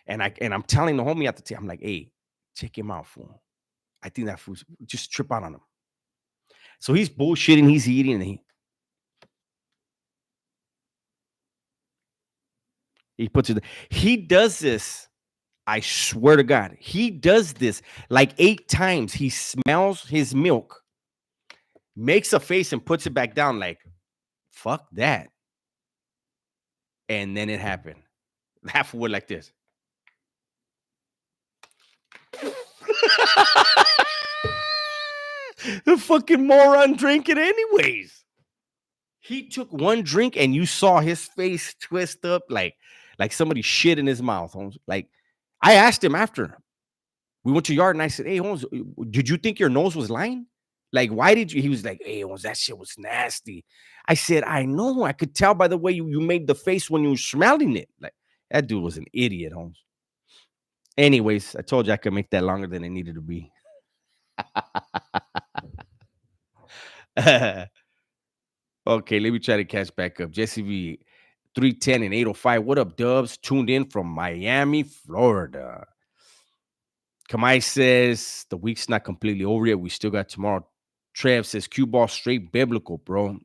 and I'm telling the homie at the time, I'm like, hey, check him out, fool. I think that fool's just trip out on him. So he's bullshitting, he's eating, and he puts it. He does this. I swear to God, he does this like 8 times. He smells his milk, makes a face, and puts it back down. Like, fuck that. And then it happened. Half wood like this. The fucking moron drank it anyways. He took one drink and you saw his face twist up like somebody shit in his mouth, Holmes. Like, I asked him after. We went to yard and I said, hey, Holmes, did you think your nose was lying? Like, why did you? He was like, hey, Holmes, that shit was nasty. I said, I know. I could tell by the way you made the face when you were smelling it. Like, that dude was an idiot, Holmes. Anyways, I told you I could make that longer than it needed to be. Okay, let me try to catch back up. Jesse V, 310 and 805. What up, Dubs? Tuned in from Miami, Florida. Kamai says the week's not completely over yet. We still got tomorrow. Trev says cue ball straight biblical, bro.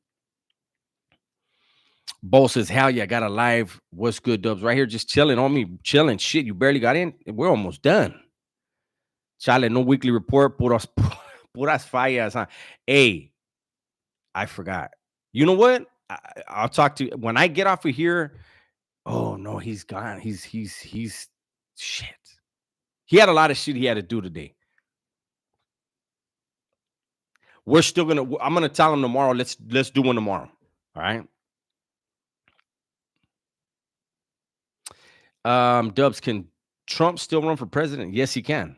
Bo says, hell yeah, got a live. What's good, Dubs? Right here, just chilling on me, chilling. Shit, you barely got in. We're almost done. Chale, no weekly report, puras fallas, huh? Hey, I forgot. You know what? I'll talk to you when I get off of here. Oh no, he's gone. He's shit. He had a lot of shit he had to do today. We're still gonna. I'm gonna tell him tomorrow. Let's do one tomorrow. All right. Dubs, can Trump still run for president? Yes, he can.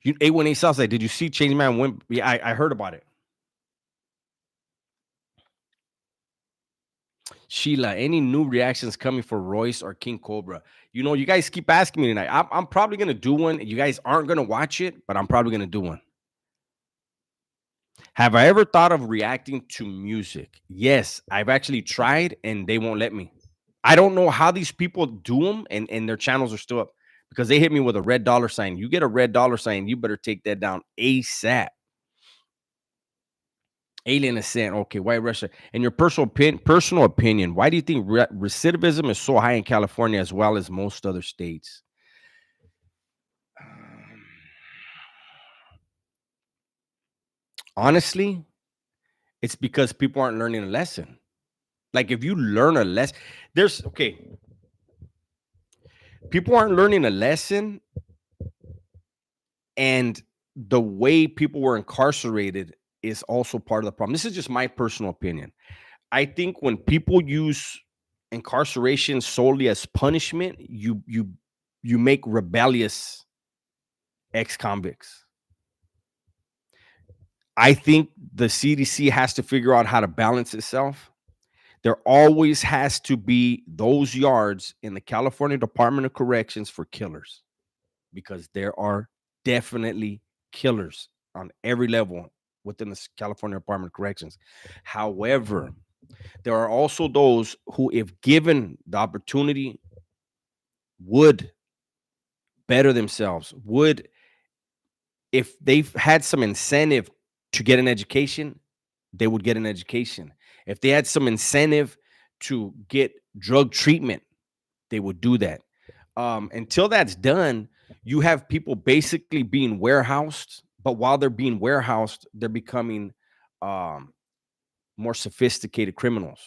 You A1A Southside, did you see Change Man win? Yeah, I heard about it. Sheila, any new reactions coming for Royce or King Cobra? You know, you guys keep asking me tonight. I'm probably gonna do one. You guys aren't gonna watch it, but I'm probably gonna do one. Have I ever thought of reacting to music? Yes, I've actually tried, and they won't let me. I don't know how these people do them, and their channels are still up because they hit me with a red dollar sign. You get a red dollar sign, you better take that down ASAP. Alien Ascent. Okay, White Russia. In your personal opinion, why do you think recidivism is so high in California as well as most other states? Um, Honestly, it's because people aren't learning a lesson. Like if you learn a lesson, there's okay, people aren't learning a lesson, and the way people were incarcerated is also part of the problem. This is just my personal opinion. I think when people use incarceration solely as punishment, you make rebellious ex-convicts. I think the CDC has to figure out how to balance itself. There always has to be those yards in the California Department of Corrections for killers because there are definitely killers on every level within the California Department of Corrections. However, there are also those who, if given the opportunity, would better themselves, would, if they've had some incentive to get an education, they would get an education. If they had some incentive to get drug treatment, they would do that. Until that's done, you have people basically being warehoused, but while they're being warehoused, they're becoming um, more sophisticated criminals.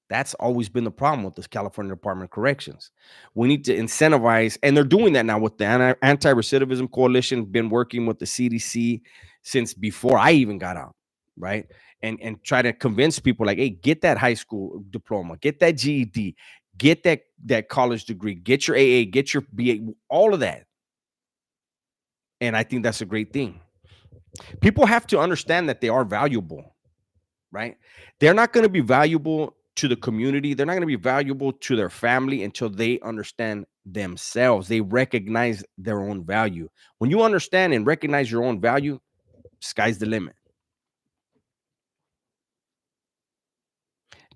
That's always been the problem with this California Department of Corrections. We need to incentivize, and they're doing that now with the Anti-Recidivism Coalition. Been working with the CDC since before I even got out, right? And try to convince people like, hey, get that high school diploma, get that GED, get that college degree, get your AA, get your BA, all of that. And I think that's a great thing. People have to understand that they are valuable, right? They're not going to be valuable to the community. They're not going to be valuable to their family until they understand themselves. They recognize their own value. When you understand and recognize your own value, sky's the limit.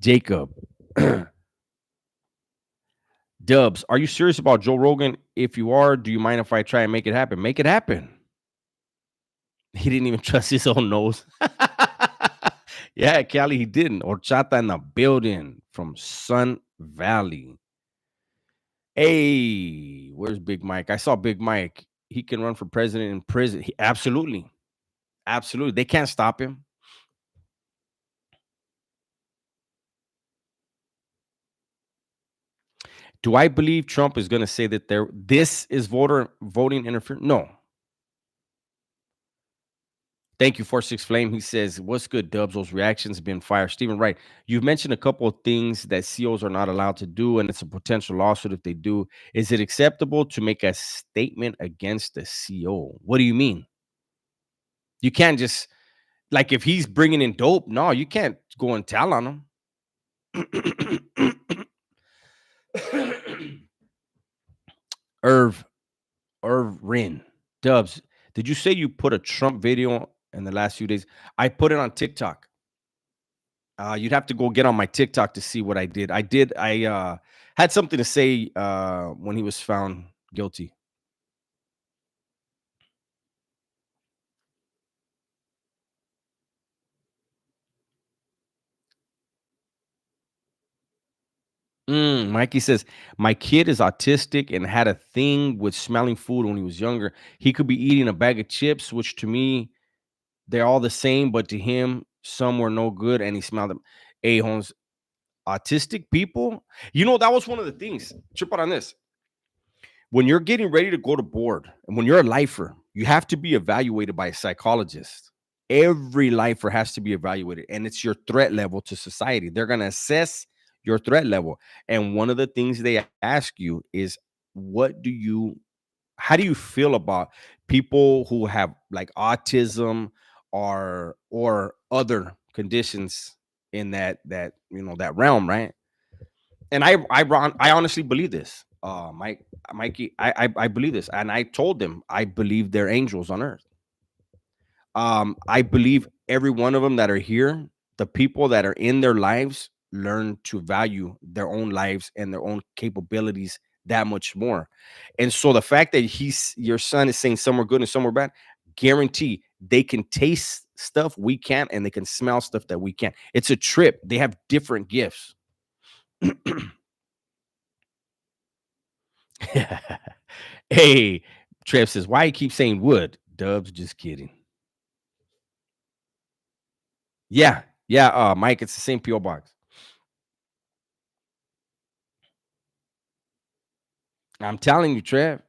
Jacob, Dubs, are you serious about Joe Rogan? If you are, do you mind if I try and make it happen? Make it happen. He didn't even trust his own nose. Yeah, Cali, he didn't. Horchata in the building from Sun Valley. Hey, where's Big Mike? I saw Big Mike. He can run for president in prison. Absolutely. Absolutely. They can't stop him. Do I believe Trump is going to say that this is voting interference? No. Thank you, 46 Flame. He says, what's good, Dubs? Those reactions have been fire. Stephen Wright, you've mentioned a couple of things that COs are not allowed to do, and it's a potential lawsuit if they do. Is it acceptable to make a statement against the CO? What do you mean? You can't just, like, if he's bringing in dope, no, you can't go and tell on him. Irv, Rin, Dubs, did you say you put a Trump video in the last few days? I put it on TikTok. You'd have to go get on my TikTok to see what I did. I had something to say when he was found guilty. Mikey says, my kid is autistic and had a thing with smelling food when he was younger. He could be eating a bag of chips, which to me, they're all the same, but to him, some were no good and he smelled them. Hey, Holmes, autistic people, that was one of the things. Trip out on this. When you're getting ready to go to board and when you're a lifer, you have to be evaluated by a psychologist. Every lifer has to be evaluated, and it's your threat level to society. They're going to assess your threat level. And one of the things they ask you is, what do you, how do you feel about people who have like autism or other conditions in that realm, right? And I honestly believe this, Mikey. I believe this, and I told them I believe they're angels on earth. I believe every one of them that are here, the people that are in their lives, learn to value their own lives and their own capabilities that much more. And so the fact that your son is saying some are good and some are bad, guarantee they can taste stuff we can't, and they can smell stuff that we can't. It's a trip. They have different gifts. Hey, Trev says, why you keep saying wood? Dubs, just kidding. Yeah, yeah, Mike, it's the same PO box. I'm telling you, Trev.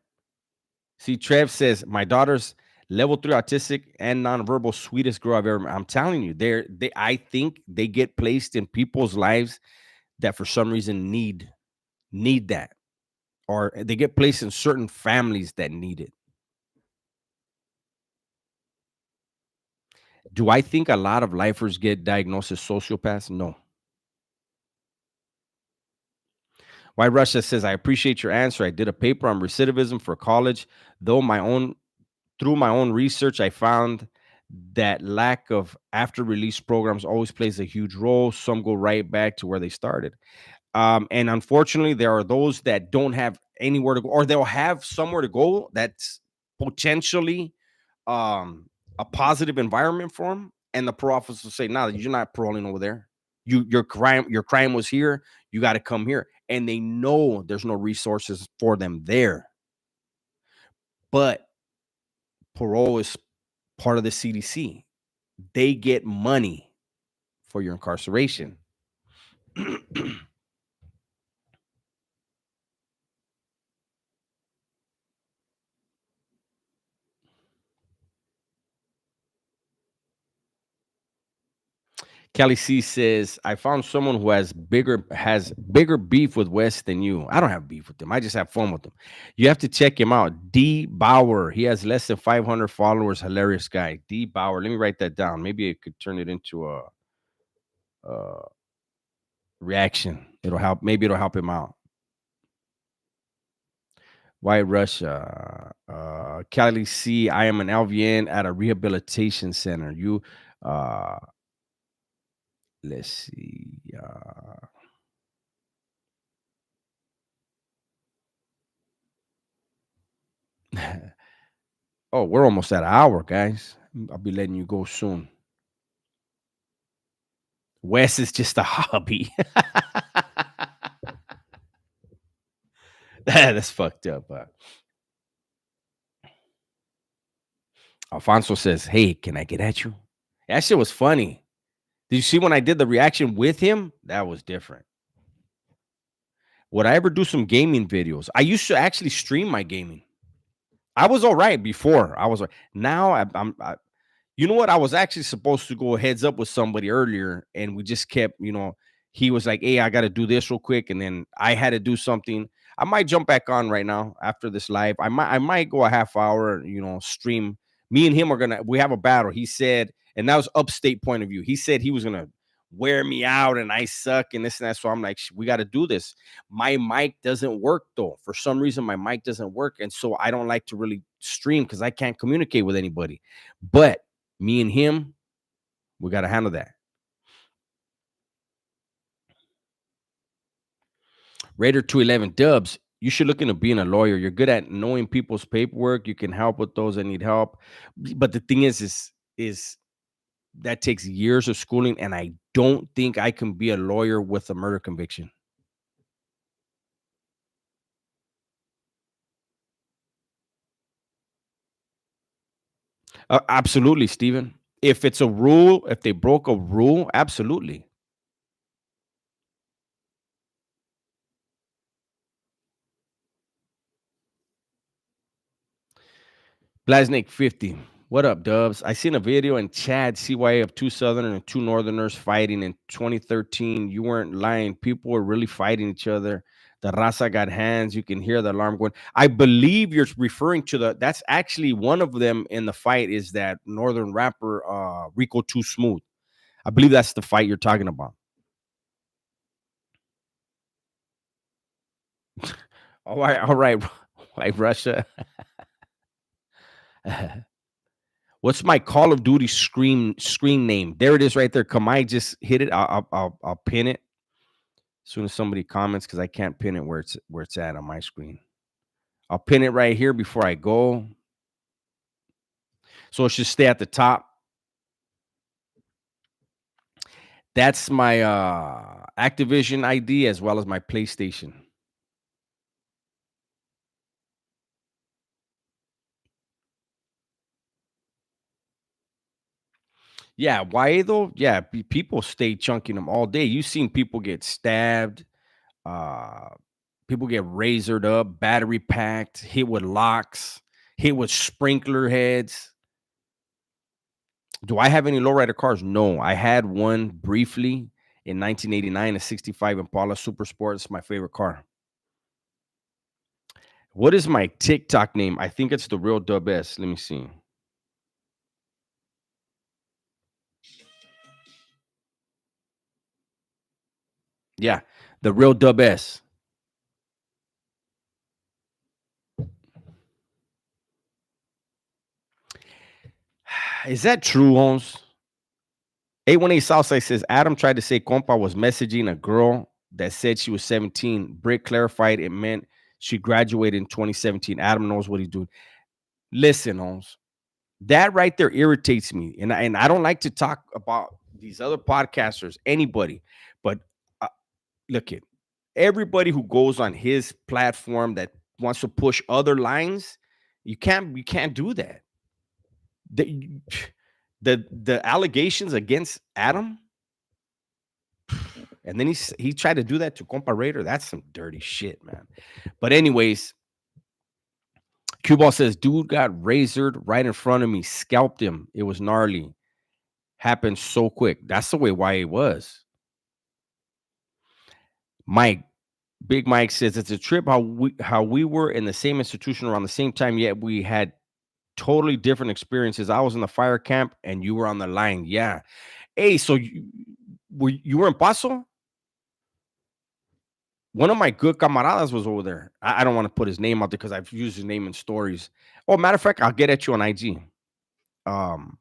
See, Trev says my daughter's level 3 autistic and nonverbal, sweetest girl I've ever met. I'm telling you, I think they get placed in people's lives that for some reason need that, or they get placed in certain families that need it. Do I think a lot of lifers get diagnosed as sociopaths? No. Why Russia says, I appreciate your answer. I did a paper on recidivism for college, though my own through my own research, I found that lack of after release programs always plays a huge role. Some go right back to where they started. And unfortunately, there are those that don't have anywhere to go, or they'll have somewhere to go that's potentially um, a positive environment for them. And the parole officer will say, "No, you're not paroling over there. Your crime was here. You got to come here." And they know there's no resources for them there. But parole is part of the CDC. They get money for your incarceration. Kelly C says, I found someone who has bigger beef with West than you. I don't have beef with them. I just have fun with them. You have to check him out. D Bauer. He has less than 500 followers. Hilarious guy. D Bauer. Let me write that down. Maybe I could turn it into a reaction. It'll help. Maybe it'll help him out. White Russia. Kelly C. I am an LVN at a rehabilitation center. Uh, let's see. Oh, we're almost at an hour, guys. I'll be letting you go soon. Wes is just a hobby. That's fucked up. Alfonso says, "Hey, can I get at you?" That shit was funny. Did you see when I did the reaction with him? That was different. Would I ever do some gaming videos? I used to actually stream my gaming. I was all right before. I was now you know what? I was actually supposed to go heads up with somebody earlier, and we just kept, he was like, "Hey, I got to do this real quick," and then I had to do something. I might jump back on right now after this live. I might go a half hour, stream. Me and him we have a battle. He said, and that was upstate point of view. He said he was gonna wear me out, and I suck, and this and that. So I'm like, we got to do this. My mic doesn't work though. For some reason, my mic doesn't work, and so I don't like to really stream because I can't communicate with anybody. But me and him, we got to handle that. Raider 211 Dubs, you should look into being a lawyer. You're good at knowing people's paperwork. You can help with those that need help. But the thing is that takes years of schooling, and I don't think I can be a lawyer with a murder conviction. Absolutely, Steven. If it's a rule, if they broke a rule, absolutely. Blasnik 50. What up, Dubs? I seen a video in Chad, CYA, of two Southerners and two Northerners fighting in 2013. You weren't lying. People were really fighting each other. The raza got hands. You can hear the alarm going. I believe you're referring to that's actually one of them in the fight is that Northern rapper, Rico Too Smooth. I believe that's the fight you're talking about. All right, like Russia. What's my Call of Duty screen name? There it is, right there. Can I just hit it? I'll pin it as soon as somebody comments because I can't pin it where it's at on my screen. I'll pin it right here before I go, so it should stay at the top. That's my Activision ID as well as my PlayStation. Yeah, why though? Yeah, people stay chunking them all day. You've seen people get stabbed, uh, people get razored up, battery packed, hit with locks, hit with sprinkler heads. Do I have any lowrider cars? No, I had one briefly in 1989, a 65 Impala Super Sport. It's my favorite car. What is my TikTok name? I think it's the real Dub S. Let me see. Yeah, the real Dub S. Is that true, Holmes? 818 Southside says Adam tried to say compa was messaging a girl that said she was 17. Brick clarified it meant she graduated in 2017. Adam knows what he's doing. Listen, Holmes, that right there irritates me. And I don't like to talk about these other podcasters, anybody, but uh, look it. Everybody who goes on his platform that wants to push other lines, you can't do that. The the allegations against Adam, and then he tried to do that to Comparator. That's some dirty shit, man. But anyways, Q Ball says, dude got razored right in front of me, scalped him. It was gnarly. Happened so quick. That's the way why it was. Mike, Big Mike says it's a trip how we were in the same institution around the same time, yet we had totally different experiences. I was in the fire camp and you were on the line. Yeah. Hey, so you were in Paso? One of my good camaradas was over there. I don't want to put his name out there because I've used his name in stories. Oh, matter of fact, I'll get at you on IG. Um,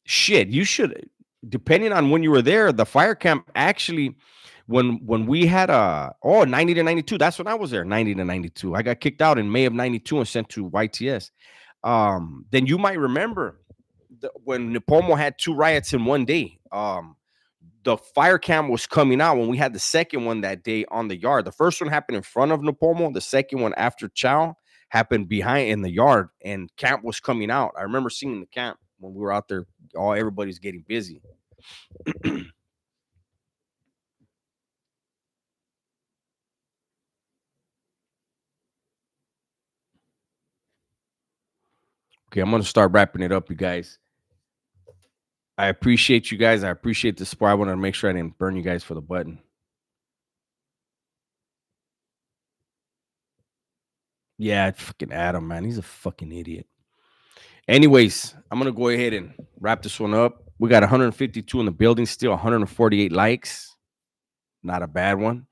shit, you should, depending on when you were there, the fire camp actually, when we had 90 to 92, that's when I was there, 90 to 92. I got kicked out in May of 92 and sent to YTS. Then you might remember when Napomo had two riots in one day. The fire cam was coming out when we had the second one that day on the yard. The first one happened in front of Napomo. The second one after Chow happened behind in the yard, and camp was coming out. I remember seeing the camp when we were out there. Everybody's getting busy. Okay, I'm gonna start wrapping it up, you guys. I appreciate you guys. I appreciate the support. I want to make sure I didn't burn you guys for the button. Yeah, fucking Adam, man. He's a fucking idiot. Anyways, I'm gonna go ahead and wrap this one up. We got 152 in the building, still 148 likes. Not a bad one.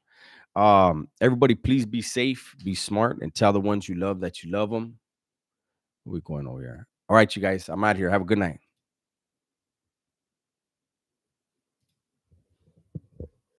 Everybody, please be safe, be smart, and tell the ones you love that you love them. We're going over here. All right, you guys. I'm out here. Have a good night.